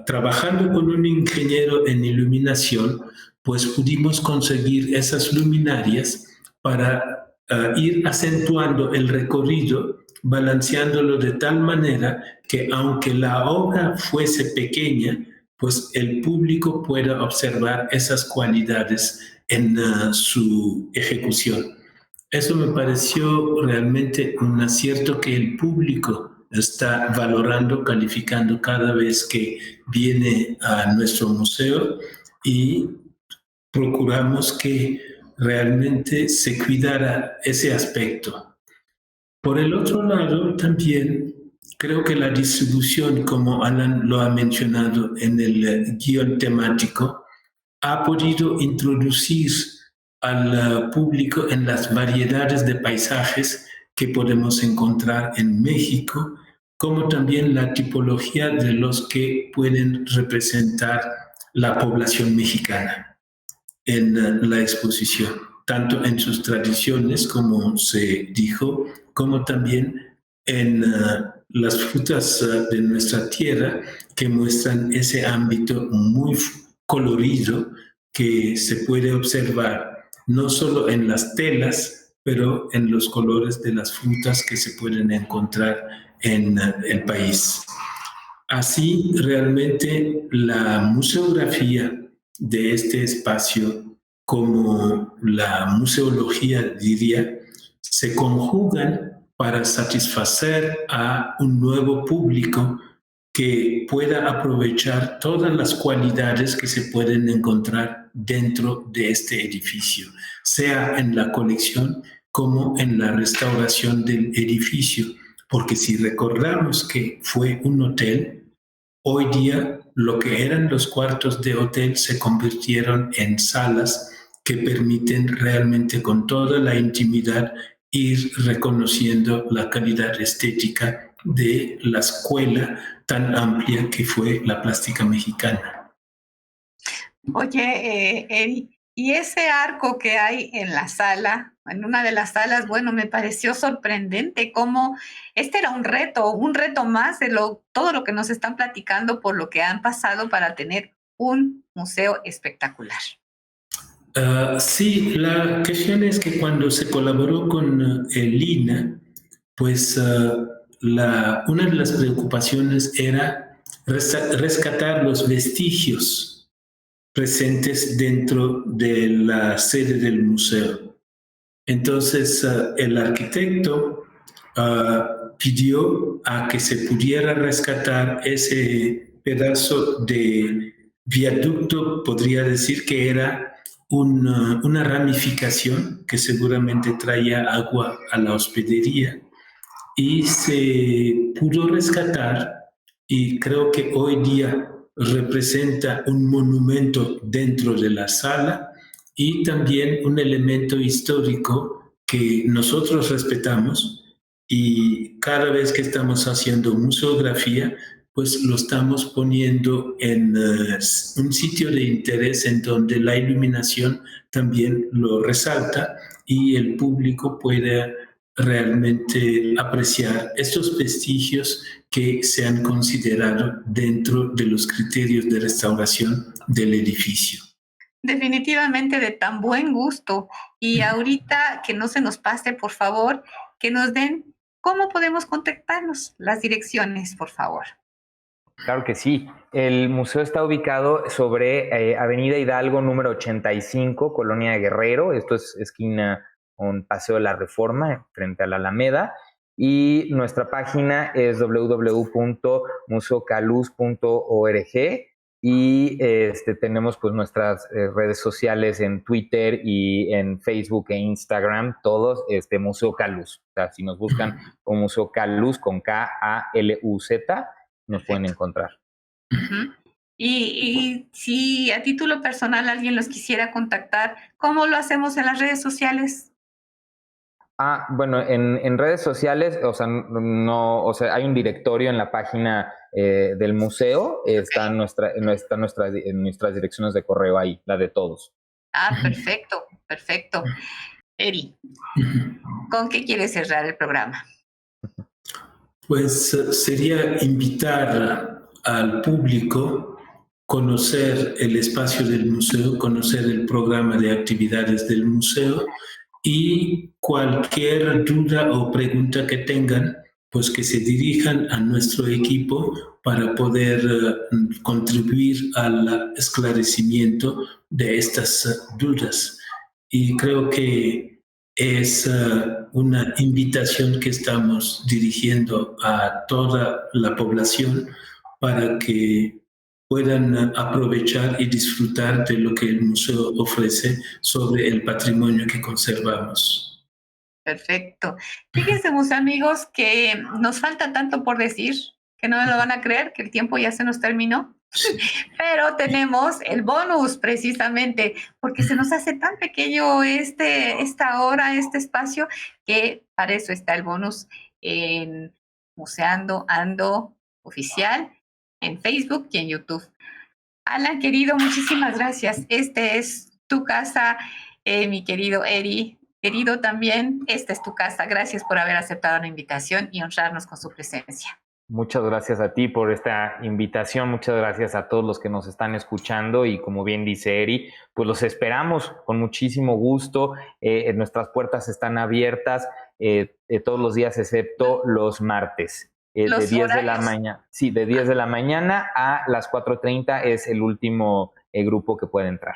Trabajando con un ingeniero en iluminación, pues pudimos conseguir esas luminarias para ir acentuando el recorrido, balanceándolo de tal manera que aunque la obra fuese pequeña, pues el público pueda observar esas cualidades en su ejecución. Eso me pareció realmente un acierto que el público está valorando, calificando cada vez que viene a nuestro museo y procuramos que realmente se cuidara ese aspecto. Por el otro lado, también creo que la distribución, como Alan lo ha mencionado en el guión temático, ha podido introducir al público en las variedades de paisajes que podemos encontrar en México, como también la tipología de los que pueden representar la población mexicana en la exposición, tanto en sus tradiciones, como se dijo, como también en las frutas de nuestra tierra que muestran ese ámbito muy colorido que se puede observar no solo en las telas, pero en los colores de las frutas que se pueden encontrar en el país. Así, realmente la museografía de este espacio, como la museología, diría, se conjugan para satisfacer a un nuevo público que pueda aprovechar todas las cualidades que se pueden encontrar dentro de este edificio, sea en la colección como en la restauración del edificio. Porque si recordamos que fue un hotel, hoy día lo que eran los cuartos de hotel se convirtieron en salas que permiten realmente con toda la intimidad ir reconociendo la calidad estética de la escuela tan amplia que fue la plástica mexicana. Oye, Eri, y ese arco que hay en la sala, en una de las salas, bueno, me pareció sorprendente cómo este era un reto más de todo lo que nos están platicando por lo que han pasado para tener un museo espectacular. Sí, la cuestión es que cuando se colaboró con el INA, pues una de las preocupaciones era rescatar los vestigios presentes dentro de la sede del museo. Entonces, el arquitecto pidió a que se pudiera rescatar ese pedazo de viaducto, podría decir que era una ramificación que seguramente traía agua a la hospedería y se pudo rescatar y creo que hoy día representa un monumento dentro de la sala y también un elemento histórico que nosotros respetamos y cada vez que estamos haciendo museografía, pues lo estamos poniendo en un sitio de interés en donde la iluminación también lo resalta y el público puede realmente apreciar estos vestigios que se han considerado dentro de los criterios de restauración del edificio. Definitivamente de tan buen gusto. Y ahorita que no se nos pase, por favor, que nos den cómo podemos contactarnos, las direcciones, por favor. Claro que sí. El museo está ubicado sobre Avenida Hidalgo número 85, Colonia Guerrero. Esto es esquina en Paseo de la Reforma, frente a la Alameda. Y nuestra página es www.museocaluz.org y tenemos pues nuestras redes sociales en Twitter y en Facebook e Instagram, todos Museo Caluz. O sea, si nos buscan como Museo Caluz con K-A-L-U-Z, nos pueden encontrar. Uh-huh. Y si a título personal alguien los quisiera contactar, ¿cómo lo hacemos en las redes sociales? Bueno, en redes sociales, o sea, hay un directorio en la página del museo, está en nuestras direcciones de correo ahí, la de todos. Perfecto, perfecto. Eri, ¿con qué quieres cerrar el programa? Pues sería invitar al público a conocer el espacio del museo, conocer el programa de actividades del museo y cualquier duda o pregunta que tengan, pues que se dirijan a nuestro equipo para poder contribuir al esclarecimiento de estas dudas. Y creo que es una invitación que estamos dirigiendo a toda la población para que puedan aprovechar y disfrutar de lo que el museo ofrece sobre el patrimonio que conservamos. Perfecto. Fíjense, mis amigos, que nos falta tanto por decir, que no me lo van a creer, que el tiempo ya se nos terminó. Pero tenemos el bonus precisamente, porque se nos hace tan pequeño esta hora, este espacio, que para eso está el bonus en Museando Ando Oficial, en Facebook y en YouTube. Alan, querido, muchísimas gracias. Este es tu casa, mi querido Eri. Querido también, esta es tu casa. Gracias por haber aceptado la invitación y honrarnos con su presencia. Muchas gracias a ti por esta invitación, muchas gracias a todos los que nos están escuchando y como bien dice Eri, pues los esperamos con muchísimo gusto. Nuestras puertas están abiertas todos los días excepto los martes. De 10 de la mañana. Sí, de 10 de la mañana a las 4:30 es el último grupo que puede entrar.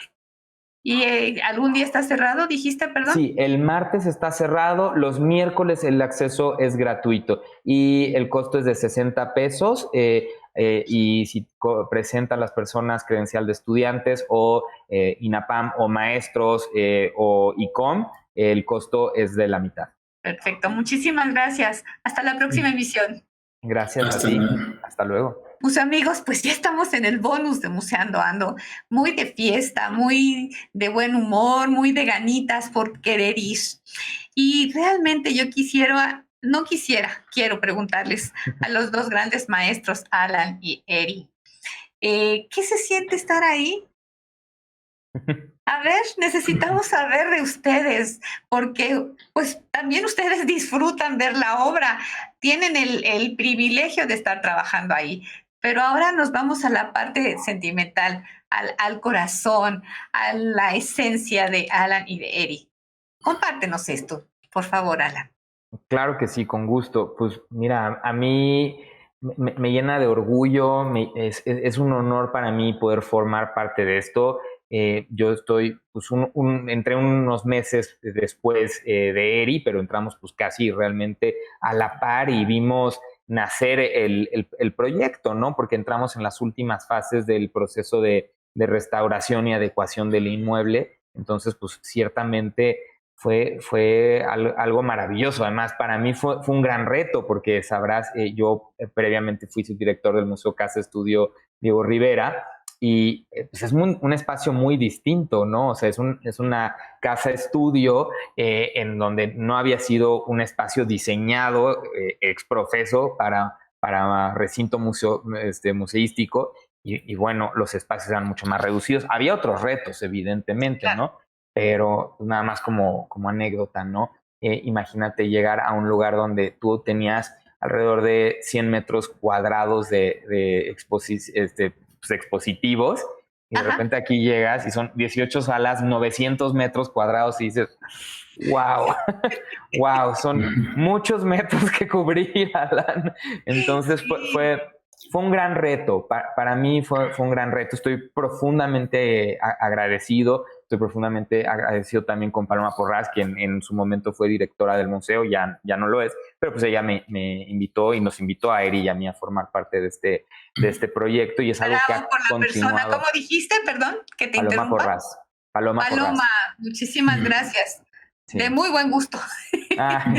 ¿Y algún día está cerrado, dijiste, perdón? Sí, el martes está cerrado, los miércoles el acceso es gratuito y el costo es de 60 pesos y si presentan las personas credencial de estudiantes o INAPAM o maestros o ICOM, el costo es de la mitad. Perfecto, muchísimas gracias. Hasta la próxima emisión. Gracias a ti. Hasta luego. Pues amigos, pues ya estamos en el bonus de Museando Ando, muy de fiesta, muy de buen humor, muy de ganitas por querer ir. Y realmente yo quiero preguntarles a los dos grandes maestros, Alan y Eri, ¿qué se siente estar ahí? A ver, necesitamos saber de ustedes, porque pues también ustedes disfrutan ver la obra, tienen el privilegio de estar trabajando ahí. Pero ahora nos vamos a la parte sentimental, al corazón, a la esencia de Alan y de Eri. Compártenos esto, por favor, Alan. Claro que sí, con gusto. Pues mira, a mí me llena de orgullo, es un honor para mí poder formar parte de esto. Yo estoy, pues entré unos meses después de Eri, pero entramos pues casi realmente a la par y vimos nacer el proyecto, ¿no? Porque entramos en las últimas fases del proceso de restauración y adecuación del inmueble. Entonces, pues ciertamente fue algo maravilloso. Además, para mí fue un gran reto, porque sabrás, yo previamente fui subdirector del Museo Casa Estudio Diego Rivera, y pues es un espacio muy distinto, ¿no? O sea, es una casa estudio en donde no había sido un espacio diseñado ex profeso para recinto museístico y bueno, los espacios eran mucho más reducidos. Había otros retos, evidentemente, claro, ¿no? Pero nada más como anécdota, ¿no? Imagínate llegar a un lugar donde tú tenías alrededor de 100 metros cuadrados de expositivos y de repente aquí llegas y son 18 salas, 900 metros cuadrados y dices, wow, son muchos metros que cubrir, Alan. Entonces fue un gran reto, para mí fue un gran reto, estoy profundamente agradecido estoy profundamente agradecido también con Paloma Porras, quien en su momento fue directora del museo, ya no lo es, pero pues ella me invitó y nos invitó a Eri y a mí a formar parte de este proyecto, y es algo que ha por la continuado. persona, ¿cómo dijiste? Perdón, que te Paloma interrumpa. Porras. Paloma Porras. Muchísimas gracias. Sí. De muy buen gusto.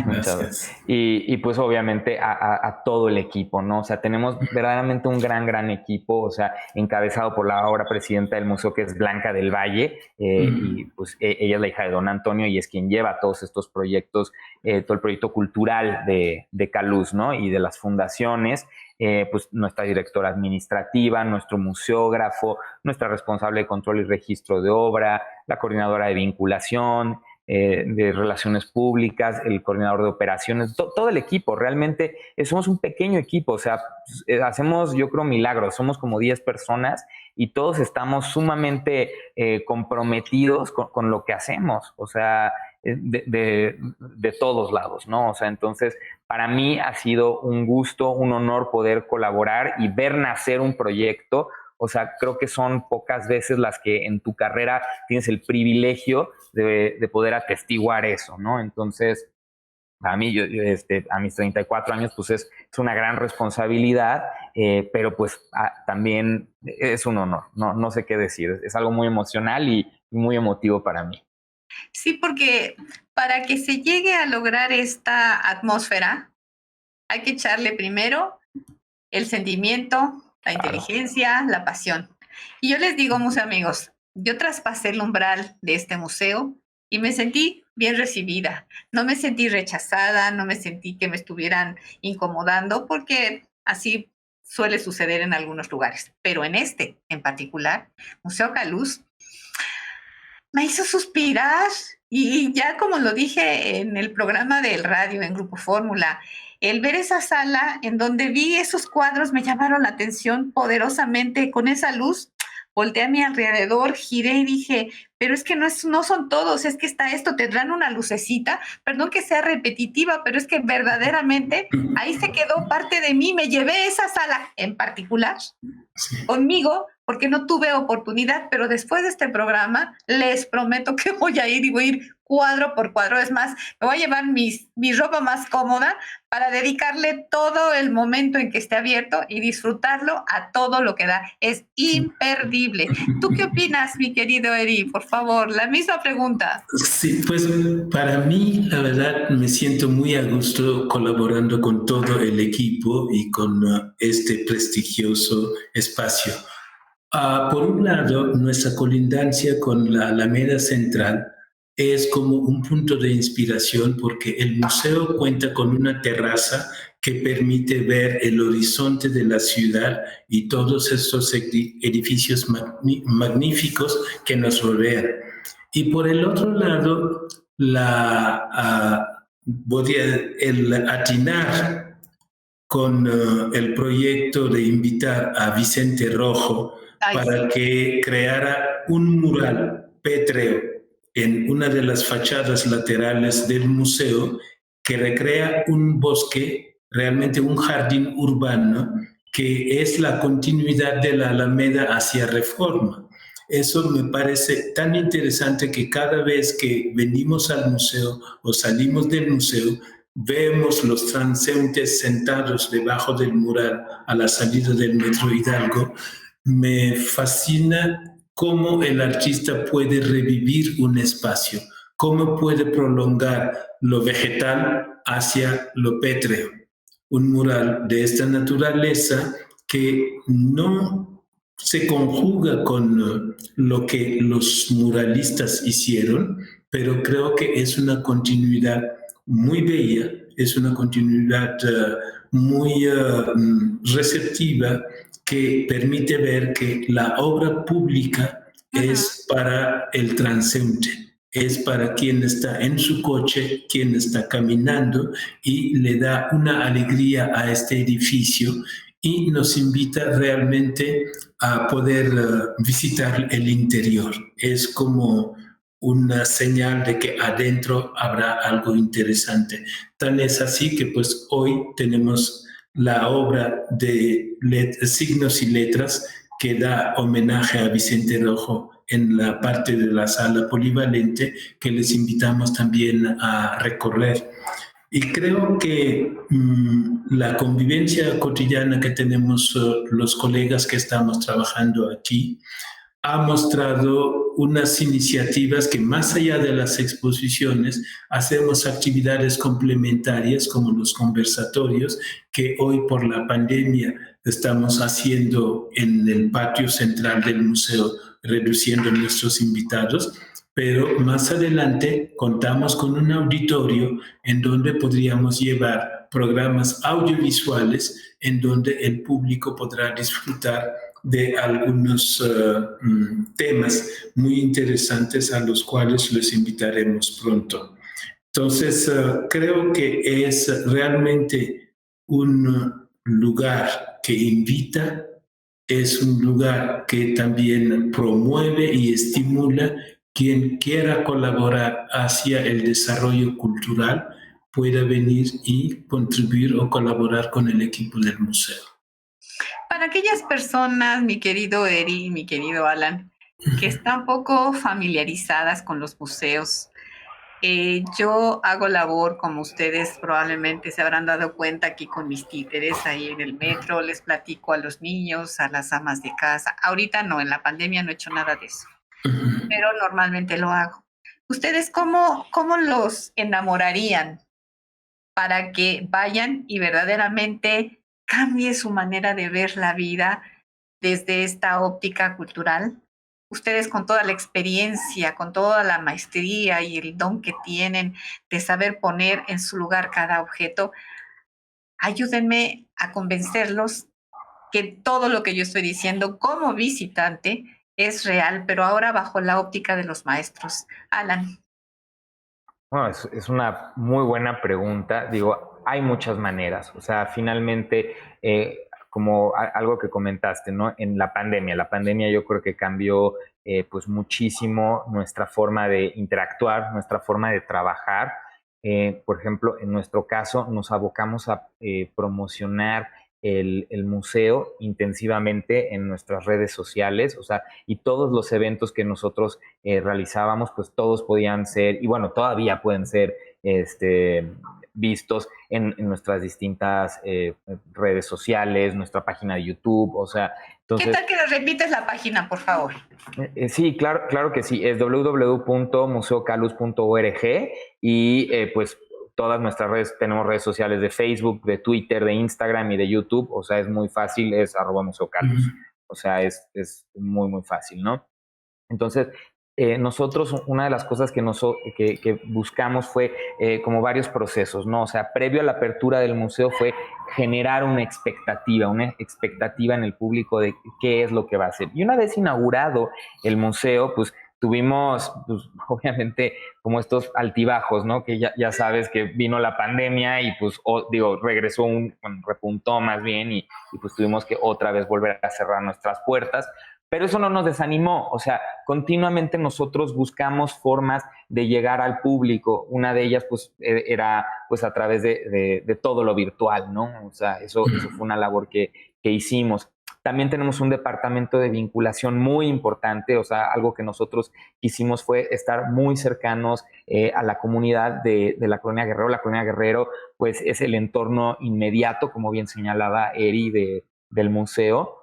Muchas veces. Y pues obviamente a todo el equipo, ¿no? O sea, tenemos verdaderamente un gran equipo, o sea, encabezado por la ahora presidenta del museo, que es Blanca del Valle, y pues ella es la hija de don Antonio y es quien lleva todos estos proyectos, todo el proyecto cultural de Caluz, ¿no? Y de las fundaciones, pues nuestra directora administrativa, nuestro museógrafo, nuestra responsable de control y registro de obra, la coordinadora de vinculación, de relaciones públicas, el coordinador de operaciones, todo el equipo. Realmente somos un pequeño equipo, o sea, hacemos, yo creo, milagros. Somos como 10 personas y todos estamos sumamente comprometidos con lo que hacemos, o sea, de todos lados, ¿no? O sea, entonces, para mí ha sido un gusto, un honor poder colaborar y ver nacer un proyecto. O sea, creo que son pocas veces las que en tu carrera tienes el privilegio de poder atestiguar eso, ¿no? Entonces, a mí, a mis 34 años, pues es una gran responsabilidad, pero pues también es un honor, no sé qué decir. Es algo muy emocional y muy emotivo para mí. Sí, porque para que se llegue a lograr esta atmósfera, hay que echarle primero el sentimiento, la inteligencia, la pasión. Y yo les digo, mis amigos, yo traspasé el umbral de este museo y me sentí bien recibida. No me sentí rechazada, no me sentí que me estuvieran incomodando, porque así suele suceder en algunos lugares. Pero en este, en particular, Museo Caluz, me hizo suspirar. Y ya como lo dije en el programa del radio, en Grupo Fórmula, el ver esa sala en donde vi esos cuadros me llamaron la atención poderosamente con esa luz. Volteé a mi alrededor, giré y dije, pero es que no son todos, es que está esto, tendrán una lucecita, perdón que sea repetitiva, pero es que verdaderamente ahí se quedó parte de mí, me llevé esa sala en particular conmigo, porque no tuve oportunidad, pero después de este programa les prometo que voy a ir y voy a ir cuadro por cuadro. Es más, me voy a llevar mi ropa más cómoda para dedicarle todo el momento en que esté abierto y disfrutarlo a todo lo que da. Es imperdible. ¿Tú qué opinas, mi querido Eri? Por favor, la misma pregunta. Sí, pues para mí, la verdad, me siento muy a gusto colaborando con todo el equipo y con este prestigioso espacio. Por un lado, nuestra colindancia con la Alameda Central es como un punto de inspiración porque el museo cuenta con una terraza que permite ver el horizonte de la ciudad y todos estos edificios magníficos que nos rodean. Y por el otro lado, el atinar con el proyecto de invitar a Vicente Rojo para que creara un mural pétreo en una de las fachadas laterales del museo que recrea un bosque, realmente un jardín urbano, que es la continuidad de la Alameda hacia Reforma. Eso me parece tan interesante que cada vez que venimos al museo o salimos del museo, vemos los transeúntes sentados debajo del mural a la salida del Metro Hidalgo. Me fascina cómo el artista puede revivir un espacio, cómo puede prolongar lo vegetal hacia lo pétreo. Un mural de esta naturaleza que no se conjuga con lo que los muralistas hicieron, pero creo que es una continuidad muy bella, es una continuidad muy receptiva que permite ver que la obra pública es para el transeúnte, es para quien está en su coche, quien está caminando y le da una alegría a este edificio y nos invita realmente a poder visitar el interior. Es como una señal de que adentro habrá algo interesante. Tan es así que pues hoy tenemos la obra de Signos y Letras que da homenaje a Vicente Rojo en la parte de la sala polivalente que les invitamos también a recorrer. Y creo que la convivencia cotidiana que tenemos los colegas que estamos trabajando aquí ha mostrado unas iniciativas que más allá de las exposiciones hacemos actividades complementarias como los conversatorios que hoy por la pandemia estamos haciendo en el patio central del museo, reduciendo nuestros invitados, pero más adelante contamos con un auditorio en donde podríamos llevar programas audiovisuales en donde el público podrá disfrutar de algunos temas muy interesantes a los cuales les invitaremos pronto. Entonces, creo que es realmente un lugar que invita, es un lugar que también promueve y estimula quien quiera colaborar hacia el desarrollo cultural pueda venir y contribuir o colaborar con el equipo del museo. Para aquellas personas, mi querido Eri, mi querido Alan, que están poco familiarizadas con los museos, yo hago labor, como ustedes probablemente se habrán dado cuenta aquí con mis títeres ahí en el metro, les platico a los niños, a las amas de casa. Ahorita no, en la pandemia no he hecho nada de eso, pero normalmente lo hago. ¿Ustedes cómo los enamorarían para que vayan y verdaderamente cambie su manera de ver la vida desde esta óptica cultural? Ustedes con toda la experiencia, con toda la maestría y el don que tienen de saber poner en su lugar cada objeto, ayúdenme a convencerlos que todo lo que yo estoy diciendo como visitante es real, pero ahora bajo la óptica de los maestros. Alan. Bueno, es una muy buena pregunta. Digo, hay muchas maneras. O sea, finalmente, como algo que comentaste, ¿no? En la pandemia yo creo que cambió pues muchísimo nuestra forma de interactuar, nuestra forma de trabajar. Por ejemplo, en nuestro caso nos abocamos a promocionar el museo intensivamente en nuestras redes sociales, o sea, y todos los eventos que nosotros realizábamos, pues todos podían ser, y bueno, todavía pueden ser vistos en nuestras distintas redes sociales, nuestra página de YouTube, o sea, entonces... ¿Qué tal que nos repites la página, por favor? Sí, claro que sí, es www.museocalus.org y pues todas nuestras redes, tenemos redes sociales de Facebook, de Twitter, de Instagram y de YouTube, o sea, es muy fácil, es @museocalus, o sea, es muy, muy fácil, ¿no? Entonces, nosotros, una de las cosas que buscamos fue como varios procesos, ¿no? O sea, previo a la apertura del museo fue generar una expectativa en el público de qué es lo que va a ser. Y una vez inaugurado el museo, pues tuvimos, pues, obviamente, como estos altibajos, ¿no? Que ya sabes que vino la pandemia y, pues, regresó repuntó más bien y pues tuvimos que otra vez volver a cerrar nuestras puertas. Pero eso no nos desanimó, o sea, continuamente nosotros buscamos formas de llegar al público. Una de ellas, pues, era pues a través de todo lo virtual, ¿no? O sea, eso fue una labor que hicimos. También tenemos un departamento de vinculación muy importante, o sea, algo que nosotros quisimos fue estar muy cercanos a la comunidad de la Colonia Guerrero. La Colonia Guerrero, pues, es el entorno inmediato, como bien señalaba Eri, del museo.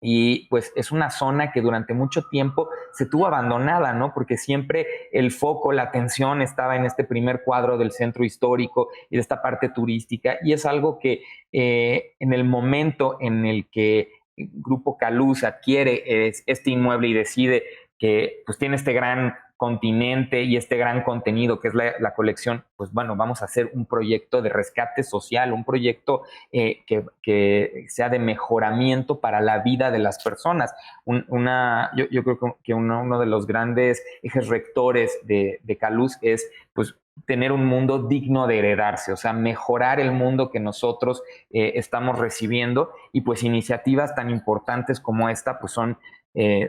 Y pues es una zona que durante mucho tiempo se tuvo abandonada, ¿no? Porque siempre el foco, la atención estaba en este primer cuadro del centro histórico y de esta parte turística. Y es algo que en el momento en el que el Grupo Caluz adquiere este inmueble y decide que pues tiene este gran continente y este gran contenido que es la colección, pues bueno, vamos a hacer un proyecto de rescate social, un proyecto que sea de mejoramiento para la vida de las personas. Yo creo que uno de los grandes ejes rectores de Caluz es pues tener un mundo digno de heredarse, o sea, mejorar el mundo que nosotros estamos recibiendo, y pues iniciativas tan importantes como esta pues son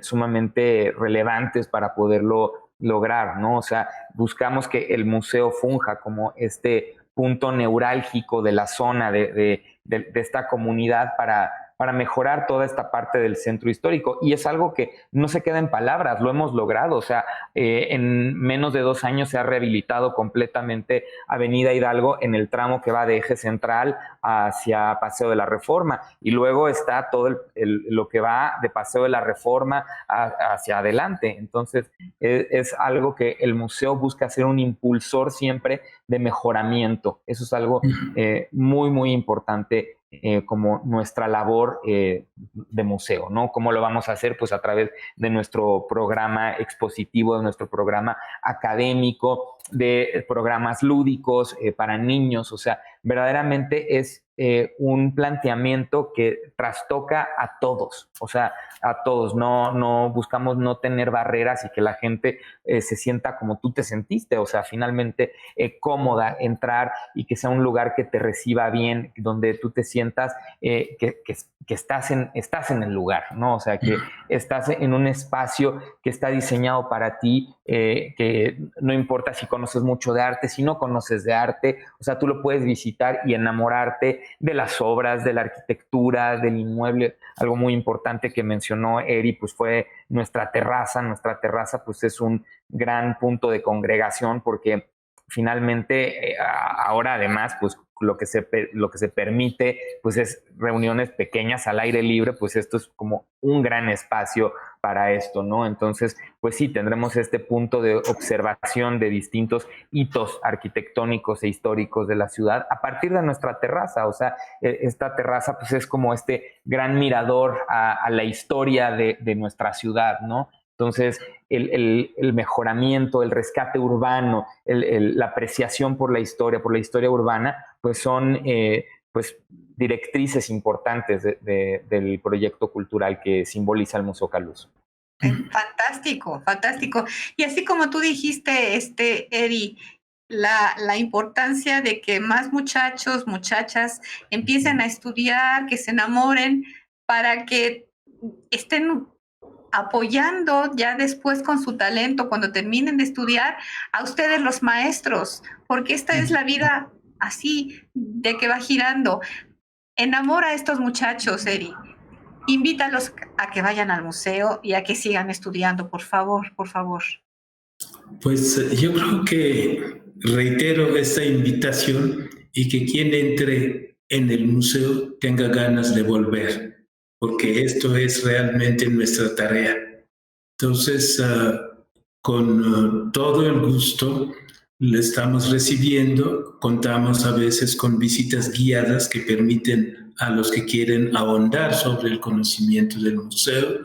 sumamente relevantes para poderlo lograr, ¿no? O sea, buscamos que el museo funja como este punto neurálgico de la zona de esta comunidad para para mejorar toda esta parte del centro histórico. Y es algo que no se queda en palabras, lo hemos logrado. O sea, en menos de 2 años se ha rehabilitado completamente Avenida Hidalgo en el tramo que va de Eje Central hacia Paseo de la Reforma. Y luego está todo lo que va de Paseo de la Reforma hacia adelante. Entonces, es algo que el museo busca ser un impulsor siempre de mejoramiento. Eso es algo muy, muy importante como nuestra labor de museo, ¿no? ¿Cómo lo vamos a hacer? Pues a través de nuestro programa expositivo, de nuestro programa académico, de programas lúdicos para niños. O sea, verdaderamente es un planteamiento que trastoca a todos, o sea, a todos. No buscamos no tener barreras y que la gente se sienta como tú te sentiste, o sea, finalmente cómoda, entrar y que sea un lugar que te reciba bien, donde tú te sientas que estás en el lugar, ¿no? O sea, que estás en un espacio que está diseñado para ti, que no importa si conoces mucho de arte, si no conoces de arte, o sea, tú lo puedes visitar y enamorarte de las obras, de la arquitectura, del inmueble. Algo muy importante que mencionó Eri, pues fue nuestra terraza. Nuestra terraza pues es un gran punto de congregación porque finalmente ahora además pues lo que se permite pues es reuniones pequeñas al aire libre. Pues esto es como un gran espacio para esto, ¿no? Entonces, pues sí, tendremos este punto de observación de distintos hitos arquitectónicos e históricos de la ciudad a partir de nuestra terraza. O sea, esta terraza pues es como este gran mirador a la historia de nuestra ciudad, ¿no? Entonces, el mejoramiento, el rescate urbano, la apreciación por la historia urbana, pues son pues directrices importantes del proyecto cultural que simboliza el Museo Caluz. Fantástico, fantástico. Y así como tú dijiste, Eri, la importancia de que más muchachos, muchachas empiecen a estudiar, que se enamoren, para que estén apoyando ya después con su talento, cuando terminen de estudiar, a ustedes los maestros, porque esta es la vida así, de que va girando. Enamora a estos muchachos, Eri. Invítalos a que vayan al museo y a que sigan estudiando, por favor, por favor. Pues yo creo que reitero esta invitación y que quien entre en el museo tenga ganas de volver, porque esto es realmente nuestra tarea. Entonces, con todo el gusto le estamos recibiendo. Contamos a veces con visitas guiadas que permiten a los que quieren ahondar sobre el conocimiento del museo,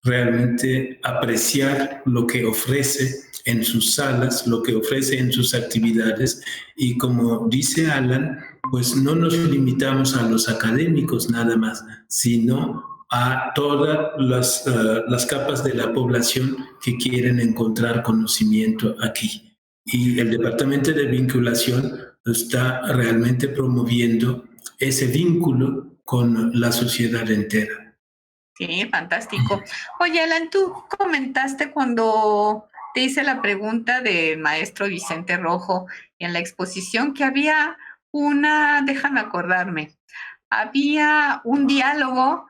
realmente apreciar lo que ofrece en sus salas, lo que ofrece en sus actividades. Y como dice Alan, pues no nos limitamos a los académicos nada más, sino a todas las capas de la población que quieren encontrar conocimiento aquí. Y el Departamento de Vinculación está realmente promoviendo ese vínculo con la sociedad entera. Sí, fantástico. Oye, Alan, tú comentaste cuando te hice la pregunta del maestro Vicente Rojo en la exposición que había déjame acordarme, había un diálogo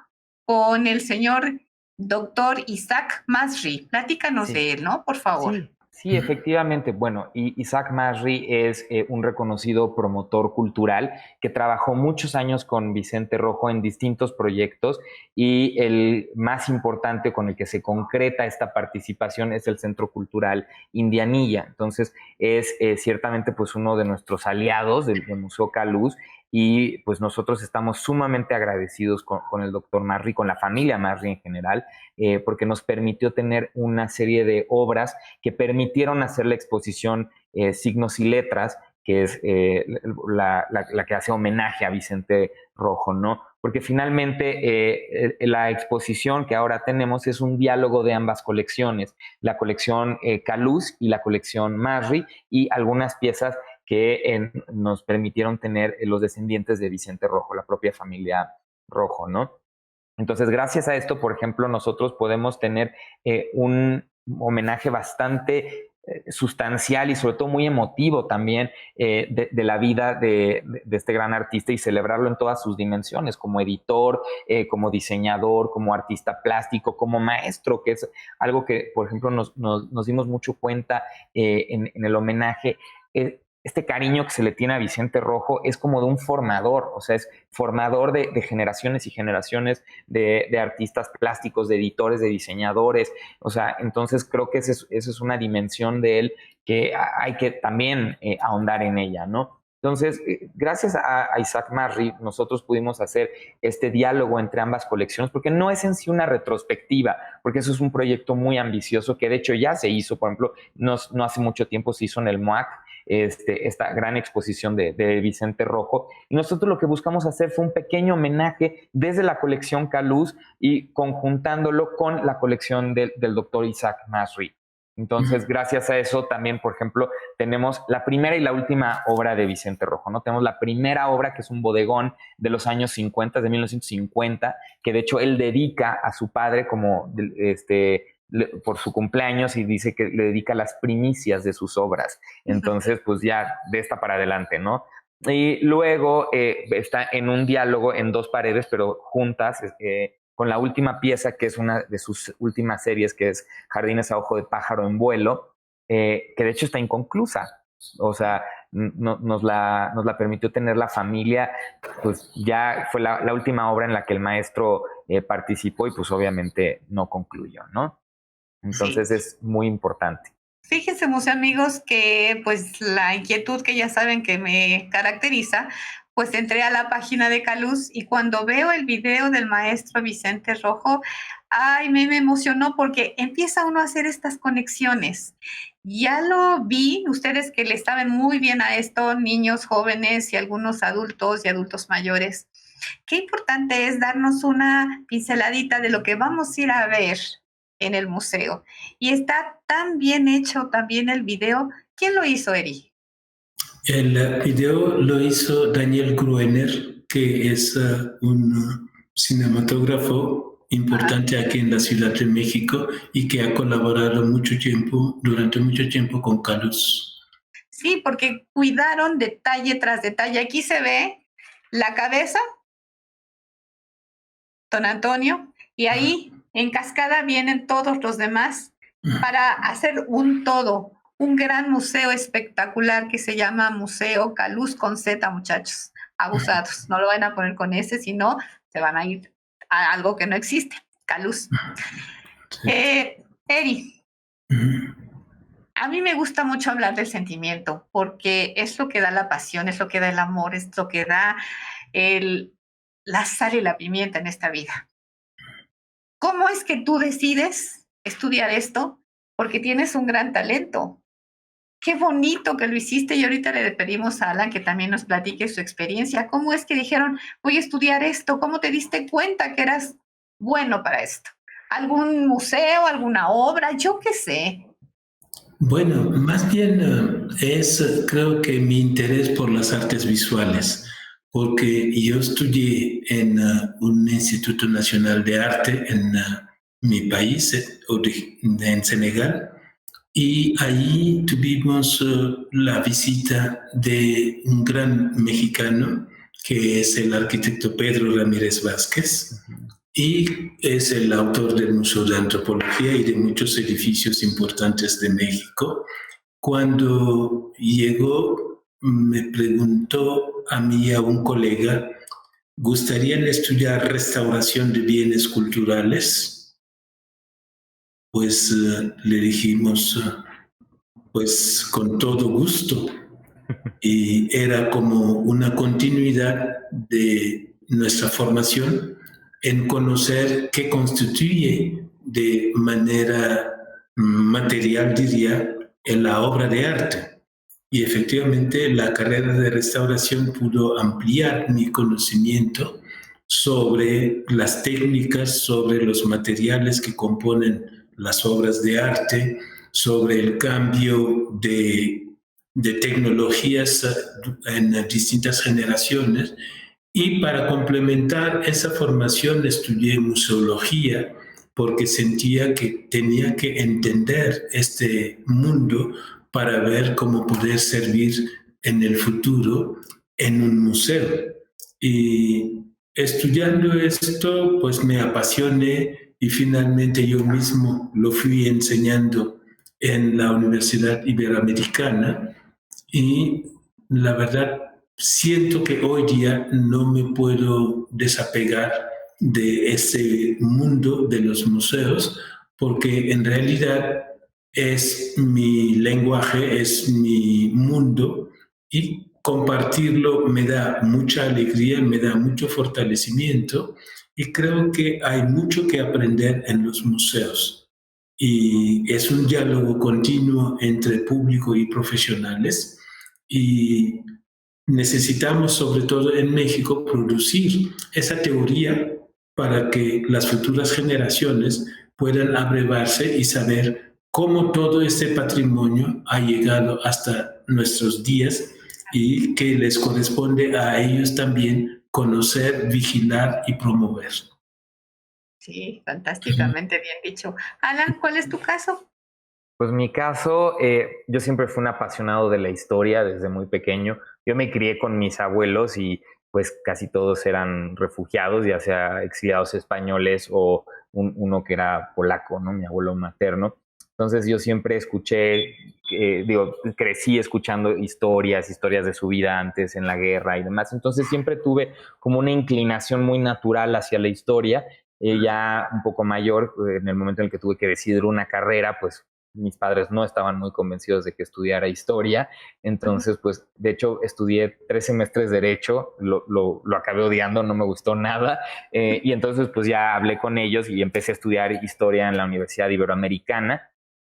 con el señor doctor Isaac Masri. Platícanos de él, ¿no? Por favor. Sí, efectivamente. Bueno, Isaac Masri es un reconocido promotor cultural que trabajó muchos años con Vicente Rojo en distintos proyectos, y el más importante con el que se concreta esta participación es el Centro Cultural Indianilla. Entonces es ciertamente pues uno de nuestros aliados del Museo Caluz, y pues nosotros estamos sumamente agradecidos con el doctor Masri, con la familia Masri en general, porque nos permitió tener una serie de obras que permitieron hacer la exposición Signos y Letras, que es la que hace homenaje a Vicente Rojo, ¿no? Porque finalmente la exposición que ahora tenemos es un diálogo de ambas colecciones, la colección Caluz y la colección Masri, y algunas piezas que nos permitieron tener los descendientes de Vicente Rojo, la propia familia Rojo, ¿no? Entonces, gracias a esto, por ejemplo, nosotros podemos tener un homenaje bastante sustancial y sobre todo muy emotivo también de la vida de este gran artista y celebrarlo en todas sus dimensiones, como editor, como diseñador, como artista plástico, como maestro, que es algo que, por ejemplo, nos dimos mucho cuenta en el homenaje. Este cariño que se le tiene a Vicente Rojo es como de un formador, o sea, es formador de generaciones y generaciones de artistas plásticos, de editores, de diseñadores, o sea, entonces creo que esa es una dimensión de él que hay que también ahondar en ella, ¿no? Entonces, gracias a Isaac Masri, nosotros pudimos hacer este diálogo entre ambas colecciones, porque no es en sí una retrospectiva, porque eso es un proyecto muy ambicioso que de hecho ya se hizo, por ejemplo, no hace mucho tiempo se hizo en el MOAC, esta gran exposición de Vicente Rojo. Y nosotros lo que buscamos hacer fue un pequeño homenaje desde la colección Caluz y conjuntándolo con la colección del doctor Isaac Masri. Entonces, gracias a eso también, por ejemplo, tenemos la primera y la última obra de Vicente Rojo, ¿no? Tenemos la primera obra, que es un bodegón de los años 50, de 1950, que de hecho él dedica a su padre como por su cumpleaños y dice que le dedica las primicias de sus obras. Entonces, pues ya de esta para adelante, ¿no? Y luego está en un diálogo en dos paredes, pero juntas, con la última pieza, que es una de sus últimas series, que es Jardines a ojo de pájaro en vuelo, que de hecho está inconclusa. O sea, nos la permitió tener la familia, pues ya fue la última obra en la que el maestro participó y pues obviamente no concluyó, ¿no? Entonces sí, es muy importante. Fíjense, mis amigos, que pues la inquietud que ya saben que me caracteriza, pues entré a la página de Caluz y cuando veo el video del maestro Vicente Rojo, ay, me emocionó porque empieza uno a hacer estas conexiones. Ya lo vi, ustedes que le saben muy bien a esto, niños, jóvenes y algunos adultos y adultos mayores. Qué importante es darnos una pinceladita de lo que vamos a ir a ver en el museo. Y está tan bien hecho también el video. ¿Quién lo hizo, Eri? El video lo hizo Daniel Gruener, que es un cinematógrafo importante aquí en la Ciudad de México y que ha colaborado durante mucho tiempo con Caluz. Sí, porque cuidaron detalle tras detalle. Aquí se ve la cabeza, don Antonio, y ahí en cascada vienen todos los demás para hacer un todo, un gran museo espectacular que se llama Museo Caluz con Z, muchachos, abusados. No lo van a poner con S, sino se van a ir a algo que no existe, Caluz. Eri, a mí me gusta mucho hablar del sentimiento, porque es lo que da la pasión, es lo que da el amor, es lo que da la sal y la pimienta en esta vida. ¿Cómo es que tú decides estudiar esto? Porque tienes un gran talento. Qué bonito que lo hiciste y ahorita le pedimos a Alan que también nos platique su experiencia. ¿Cómo es que dijeron, voy a estudiar esto? ¿Cómo te diste cuenta que eras bueno para esto? ¿Algún museo, alguna obra? Yo qué sé. Bueno, más bien creo que mi interés por las artes visuales, porque yo estudié en un Instituto Nacional de Arte en mi país, en Senegal, y allí tuvimos la visita de un gran mexicano, que es el arquitecto Pedro Ramírez Vázquez, y es el autor del Museo de Antropología y de muchos edificios importantes de México. Cuando llegó, me preguntó a mí y a un colega, ¿gustarían estudiar restauración de bienes culturales? Pues le dijimos, pues con todo gusto. Y era como una continuidad de nuestra formación en conocer qué constituye de manera material, diría, en la obra de arte. Y efectivamente la carrera de restauración pudo ampliar mi conocimiento sobre las técnicas, sobre los materiales que componen las obras de arte, sobre el cambio de tecnologías en distintas generaciones. Y para complementar esa formación estudié museología porque sentía que tenía que entender este mundo para ver cómo poder servir en el futuro en un museo. Y estudiando esto, pues me apasioné y finalmente yo mismo lo fui enseñando en la Universidad Iberoamericana y la verdad siento que hoy día no me puedo desapegar de ese mundo de los museos porque en realidad es mi lenguaje, es mi mundo y compartirlo me da mucha alegría, me da mucho fortalecimiento y creo que hay mucho que aprender en los museos. Y es un diálogo continuo entre público y profesionales y necesitamos, sobre todo en México, producir esa teoría para que las futuras generaciones puedan abrevarse y saber cómo todo este patrimonio ha llegado hasta nuestros días y que les corresponde a ellos también conocer, vigilar y promover. Sí, fantásticamente bien dicho. Alan, ¿cuál es tu caso? Pues mi caso, yo siempre fui un apasionado de la historia desde muy pequeño. Yo me crié con mis abuelos y pues casi todos eran refugiados, ya sea exiliados españoles o uno que era polaco, ¿no? Mi abuelo materno. Entonces yo siempre escuché, crecí escuchando historias de su vida antes en la guerra y demás. Entonces siempre tuve como una inclinación muy natural hacia la historia. Ya un poco mayor, en el momento en el que tuve que decidir una carrera, pues mis padres no estaban muy convencidos de que estudiara historia, entonces pues de hecho estudié 3 semestres de derecho, lo acabé odiando, no me gustó nada, y entonces pues ya hablé con ellos y empecé a estudiar historia en la Universidad Iberoamericana.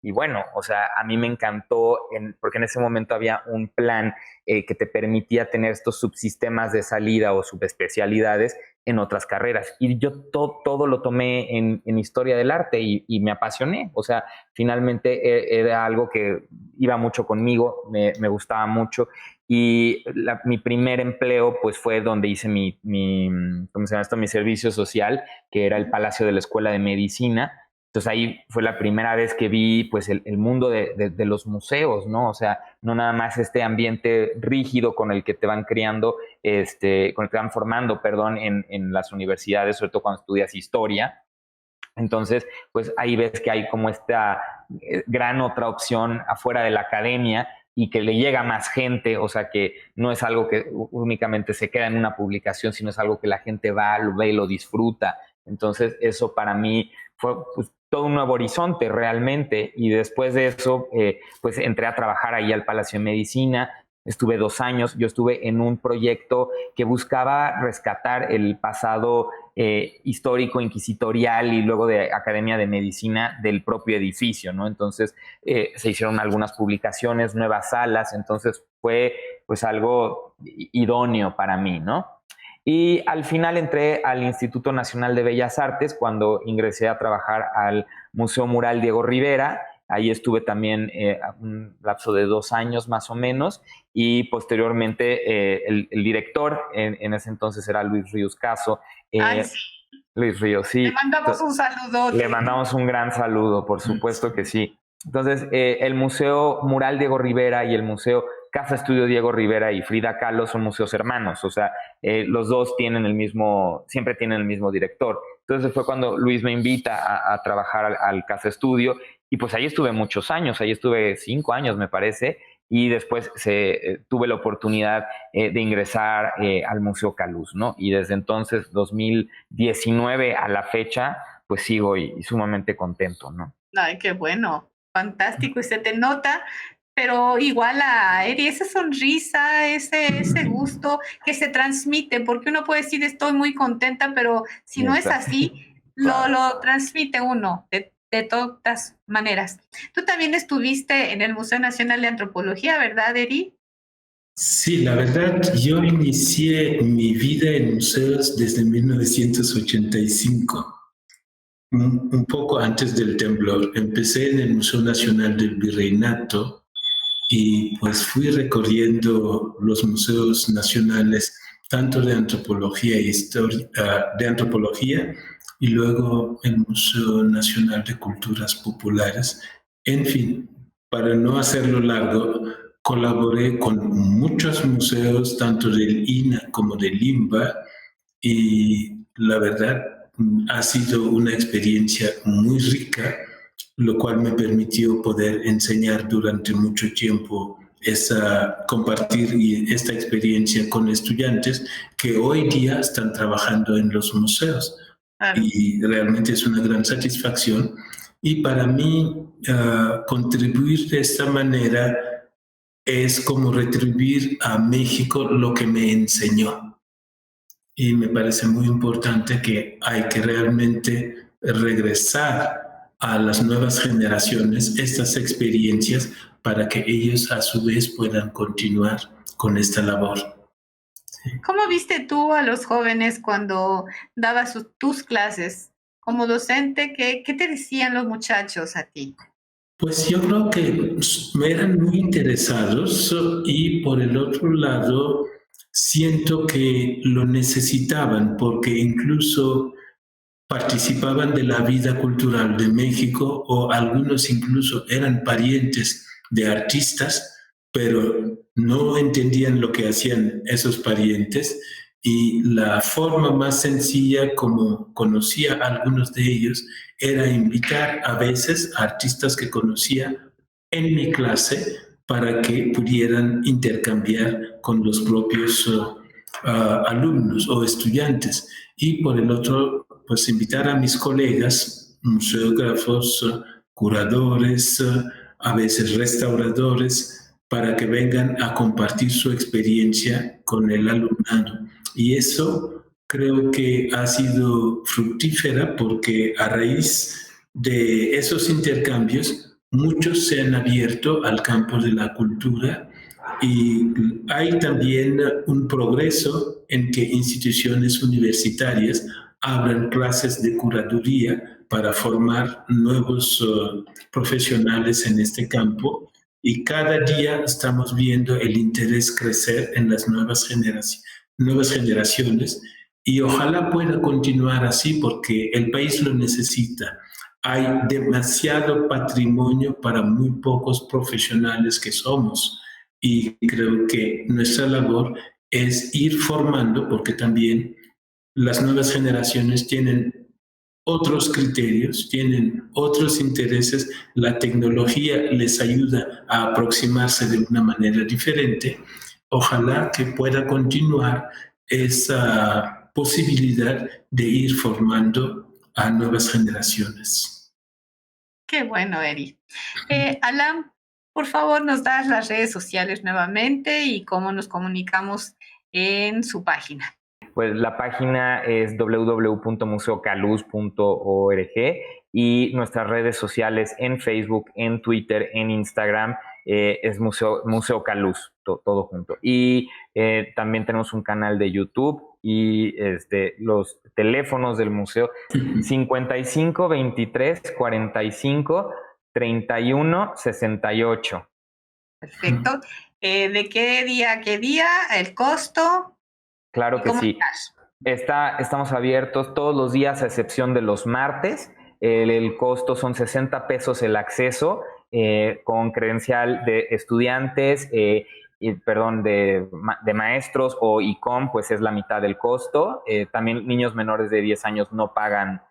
Y bueno, o sea, a mí me encantó porque en ese momento había un plan que te permitía tener estos subsistemas de salida o subespecialidades en otras carreras. Y yo todo lo tomé en historia del arte y me apasioné. O sea, finalmente era algo que iba mucho conmigo, me gustaba mucho. Y mi primer empleo pues fue donde hice ¿cómo se llama esto? Mi servicio social, que era el Palacio de la Escuela de Medicina. Entonces ahí fue la primera vez que vi pues el mundo de los museos, ¿no? O sea, no nada más este ambiente rígido con el que te van criando, con el que te van formando, perdón, en las universidades, sobre todo cuando estudias historia. Entonces, pues ahí ves que hay como esta gran otra opción afuera de la academia y que le llega a más gente, o sea que no es algo que únicamente se queda en una publicación, sino es algo que la gente va, lo ve y lo disfruta. Entonces, eso para mí fue pues, todo un nuevo horizonte realmente. Y después de eso, pues entré a trabajar ahí al Palacio de Medicina. Estuve 2 años. Yo estuve en un proyecto que buscaba rescatar el pasado histórico, inquisitorial y luego de Academia de Medicina del propio edificio, ¿no? Entonces se hicieron algunas publicaciones, nuevas salas. Entonces fue pues algo idóneo para mí, ¿no? Y al final entré al Instituto Nacional de Bellas Artes cuando ingresé a trabajar al Museo Mural Diego Rivera. Ahí estuve también un lapso de 2 años más o menos y posteriormente el director en ese entonces era Luis Ríos Caso. Ay, sí. Luis Ríos, sí. Le mandamos un saludo. Le mandamos un gran saludo, por supuesto que sí. Entonces, el Museo Mural Diego Rivera y el Museo Casa Estudio Diego Rivera y Frida Kahlo son museos hermanos, o sea, los dos siempre tienen el mismo director. Entonces fue cuando Luis me invita a trabajar al Casa Estudio y pues ahí estuve muchos años, ahí estuve 5 años me parece, y después tuve la oportunidad de ingresar al Museo Caluz, ¿no? Y desde entonces, 2019 a la fecha, pues sigo y sumamente contento, ¿no? Ay, qué bueno, fantástico, y se te nota, pero igual a Eri, esa sonrisa, ese gusto que se transmite, porque uno puede decir estoy muy contenta, pero si no es así, lo transmite uno de todas maneras. Tú también estuviste en el Museo Nacional de Antropología, ¿verdad, Eri? Sí, la verdad, yo inicié mi vida en museos desde 1985. Un poco antes del temblor. Empecé en el Museo Nacional del Virreinato y pues fui recorriendo los museos nacionales tanto de antropología y luego el Museo Nacional de Culturas Populares. En fin, para no hacerlo largo, colaboré con muchos museos, tanto del INA como del INBA, y la verdad ha sido una experiencia muy rica, lo cual me permitió poder enseñar durante mucho tiempo compartir esta experiencia con estudiantes que hoy día están trabajando en los museos. Claro. Y realmente es una gran satisfacción. Y para mí, contribuir de esta manera es como retribuir a México lo que me enseñó. Y me parece muy importante que hay que realmente regresar a las nuevas generaciones estas experiencias para que ellos a su vez puedan continuar con esta labor. ¿Cómo viste tú a los jóvenes cuando dabas tus clases? Como docente, ¿qué te decían los muchachos a ti? Pues yo creo que eran muy interesados y por el otro lado siento que lo necesitaban porque incluso participaban de la vida cultural de México o algunos incluso eran parientes de artistas, pero no entendían lo que hacían esos parientes y la forma más sencilla como conocía a algunos de ellos era invitar a veces a artistas que conocía en mi clase para que pudieran intercambiar con los propios alumnos o estudiantes. Y por el otro, pues invitar a mis colegas, museógrafos, curadores, a veces restauradores, para que vengan a compartir su experiencia con el alumnado. Y eso creo que ha sido fructífera porque a raíz de esos intercambios, muchos se han abierto al campo de la cultura y hay también un progreso en que instituciones universitarias abran clases de curaduría para formar nuevos profesionales en este campo y cada día estamos viendo el interés crecer en las nuevas generaciones y ojalá pueda continuar así porque el país lo necesita. Hay demasiado patrimonio para muy pocos profesionales que somos y creo que nuestra labor es ir formando porque también las nuevas generaciones tienen otros criterios, tienen otros intereses, la tecnología les ayuda a aproximarse de una manera diferente. Ojalá que pueda continuar esa posibilidad de ir formando a nuevas generaciones. Qué bueno, Eri. Alan, por favor, nos das las redes sociales nuevamente y cómo nos comunicamos en su página. Pues la página es www.museocaluz.org y nuestras redes sociales en Facebook, en Twitter, en Instagram es Museo Caluz, todo junto. Y también tenemos un canal de YouTube y los teléfonos del museo 55 23 45 31 68. Perfecto. ¿De qué día a qué día? ¿El costo? Claro que sí. Estamos abiertos todos los días a excepción de los martes. El costo son 60 pesos el acceso con credencial de estudiantes, de maestros o ICOM, pues es la mitad del costo. También niños menores de 10 años no pagan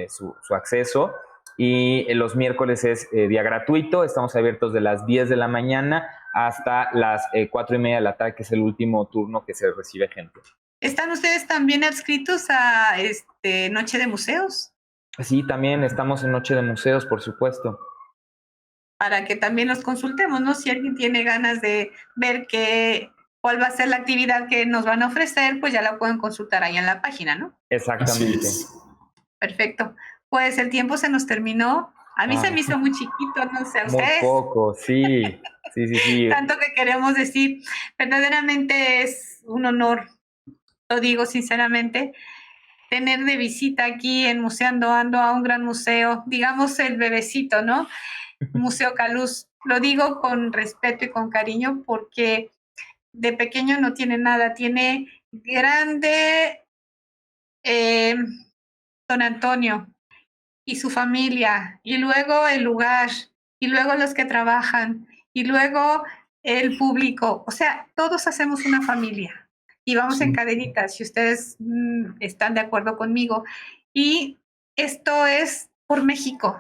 su acceso. Y los miércoles es día gratuito. Estamos abiertos de las 10 de la mañana hasta las 4:30 de la tarde, que es el último turno que se recibe gente. ¿Están ustedes también adscritos a Noche de Museos? Sí, también estamos en Noche de Museos, por supuesto. Para que también los consultemos, ¿no? Si alguien tiene ganas de ver cuál va a ser la actividad que nos van a ofrecer, pues ya la pueden consultar ahí en la página, ¿no? Exactamente. Perfecto. Pues el tiempo se nos terminó. A mí se me hizo muy chiquito, no sé, a ustedes. Muy poco, sí. Sí. Tanto que queremos decir, verdaderamente es un honor, lo digo sinceramente, tener de visita aquí en Museando Ando a un gran museo, digamos el bebecito, ¿no? Museo Caluz. Lo digo con respeto y con cariño porque de pequeño no tiene nada, tiene grande don Antonio y su familia, y luego el lugar, y luego los que trabajan, y luego el público. O sea, todos hacemos una familia y vamos en cadenitas, si ustedes están de acuerdo conmigo. Y esto es por México.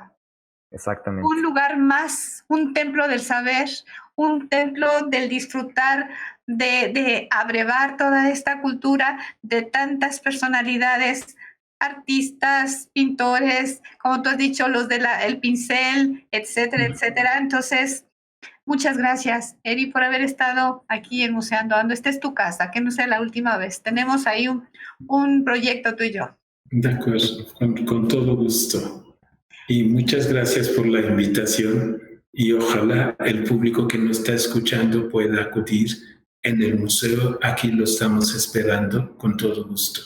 Exactamente. Un lugar más, un templo del saber, un templo del disfrutar, de abrevar toda esta cultura de tantas personalidades, artistas, pintores, como tú has dicho, los del pincel, etcétera, etcétera. Entonces, muchas gracias, Eri, por haber estado aquí en Museando Ando. Esta es tu casa, que no sea la última vez. Tenemos ahí un proyecto tú y yo. De acuerdo, con todo gusto. Y muchas gracias por la invitación y ojalá el público que nos está escuchando pueda acudir en el museo. Aquí lo estamos esperando con todo gusto.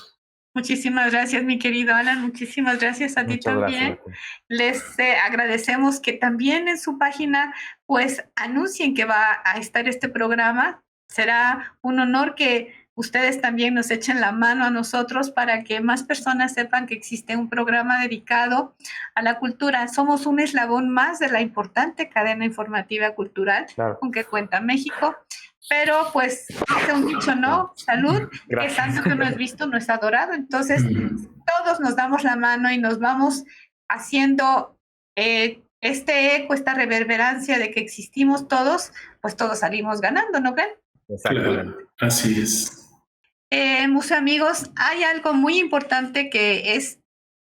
Muchísimas gracias, mi querido Alan. Muchísimas gracias a ti también. Les agradecemos que también en su página pues anuncien que va a estar este programa. Será un honor que ustedes también nos echen la mano a nosotros para que más personas sepan que existe un programa dedicado a la cultura. Somos un eslabón más de la importante cadena informativa cultural con que cuenta México. Pero pues dice un dicho, ¿no? Salud, que santo que no es visto, no es adorado. Entonces, todos nos damos la mano y nos vamos haciendo este eco, esta reverberancia de que existimos todos, pues todos salimos ganando, ¿no creen? Claro, así es. Museo amigos, hay algo muy importante que es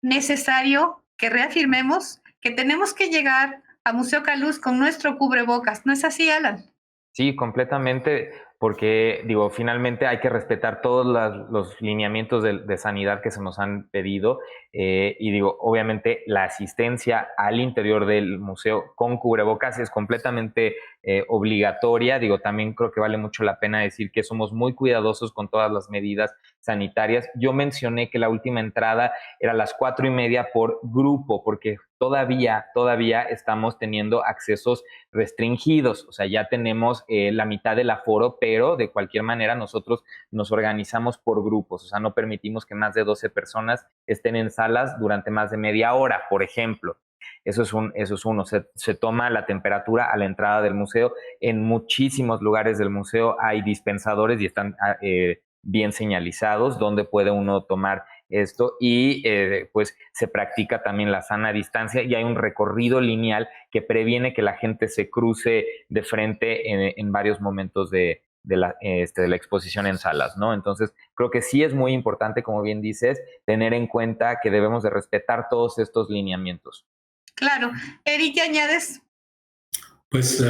necesario que reafirmemos, que tenemos que llegar a Museo Caluz con nuestro cubrebocas. ¿No es así, Alan? Sí, completamente, porque digo, finalmente hay que respetar todos los lineamientos de sanidad que se nos han pedido y digo, obviamente la asistencia al interior del museo con cubrebocas es completamente obligatoria. Digo, también creo que vale mucho la pena decir que somos muy cuidadosos con todas las medidas sanitarias. Yo mencioné que la última entrada era a las 4:30 por grupo, porque todavía estamos teniendo accesos restringidos, o sea, ya tenemos la mitad del aforo, pero de cualquier manera nosotros nos organizamos por grupos, o sea, no permitimos que más de 12 personas estén en salas durante más de media hora, por ejemplo. Eso es uno. Se toma la temperatura a la entrada del museo. En muchísimos lugares del museo hay dispensadores y están bien señalizados donde puede uno tomar esto y pues se practica también la sana distancia y hay un recorrido lineal que previene que la gente se cruce de frente en varios momentos de la exposición en salas, ¿no? Entonces, creo que sí es muy importante, como bien dices, tener en cuenta que debemos de respetar todos estos lineamientos. Claro. Eric, ¿qué añades? Pues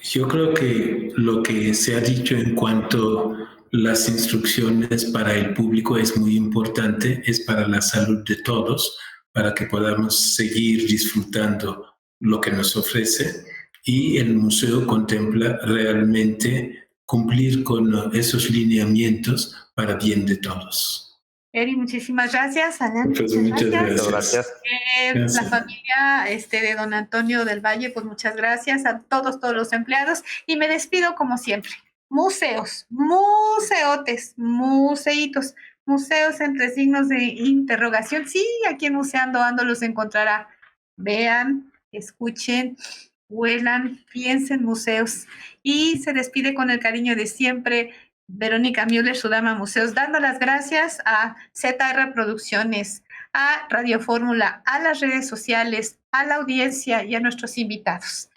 yo creo que lo que se ha dicho en cuanto a las instrucciones para el público es muy importante, es para la salud de todos, para que podamos seguir disfrutando lo que nos ofrece y el museo contempla realmente cumplir con esos lineamientos para bien de todos. Eri, muchísimas gracias. Alan, pues muchas gracias. La familia de don Antonio del Valle, pues muchas gracias a todos los empleados y me despido como siempre. Museos, museotes, museitos, museos entre signos de interrogación. Sí, aquí en Museando Ando los encontrará. Vean, escuchen, huelan, piensen museos. Y se despide con el cariño de siempre Verónica Müller, su dama museos, dando las gracias a ZR Producciones, a Radio Fórmula, a las redes sociales, a la audiencia y a nuestros invitados.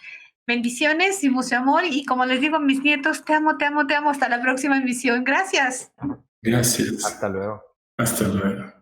Bendiciones y mucho amor y como les digo a mis nietos, te amo, te amo, te amo. Hasta la próxima emisión. Gracias. Gracias. Hasta luego. Hasta luego.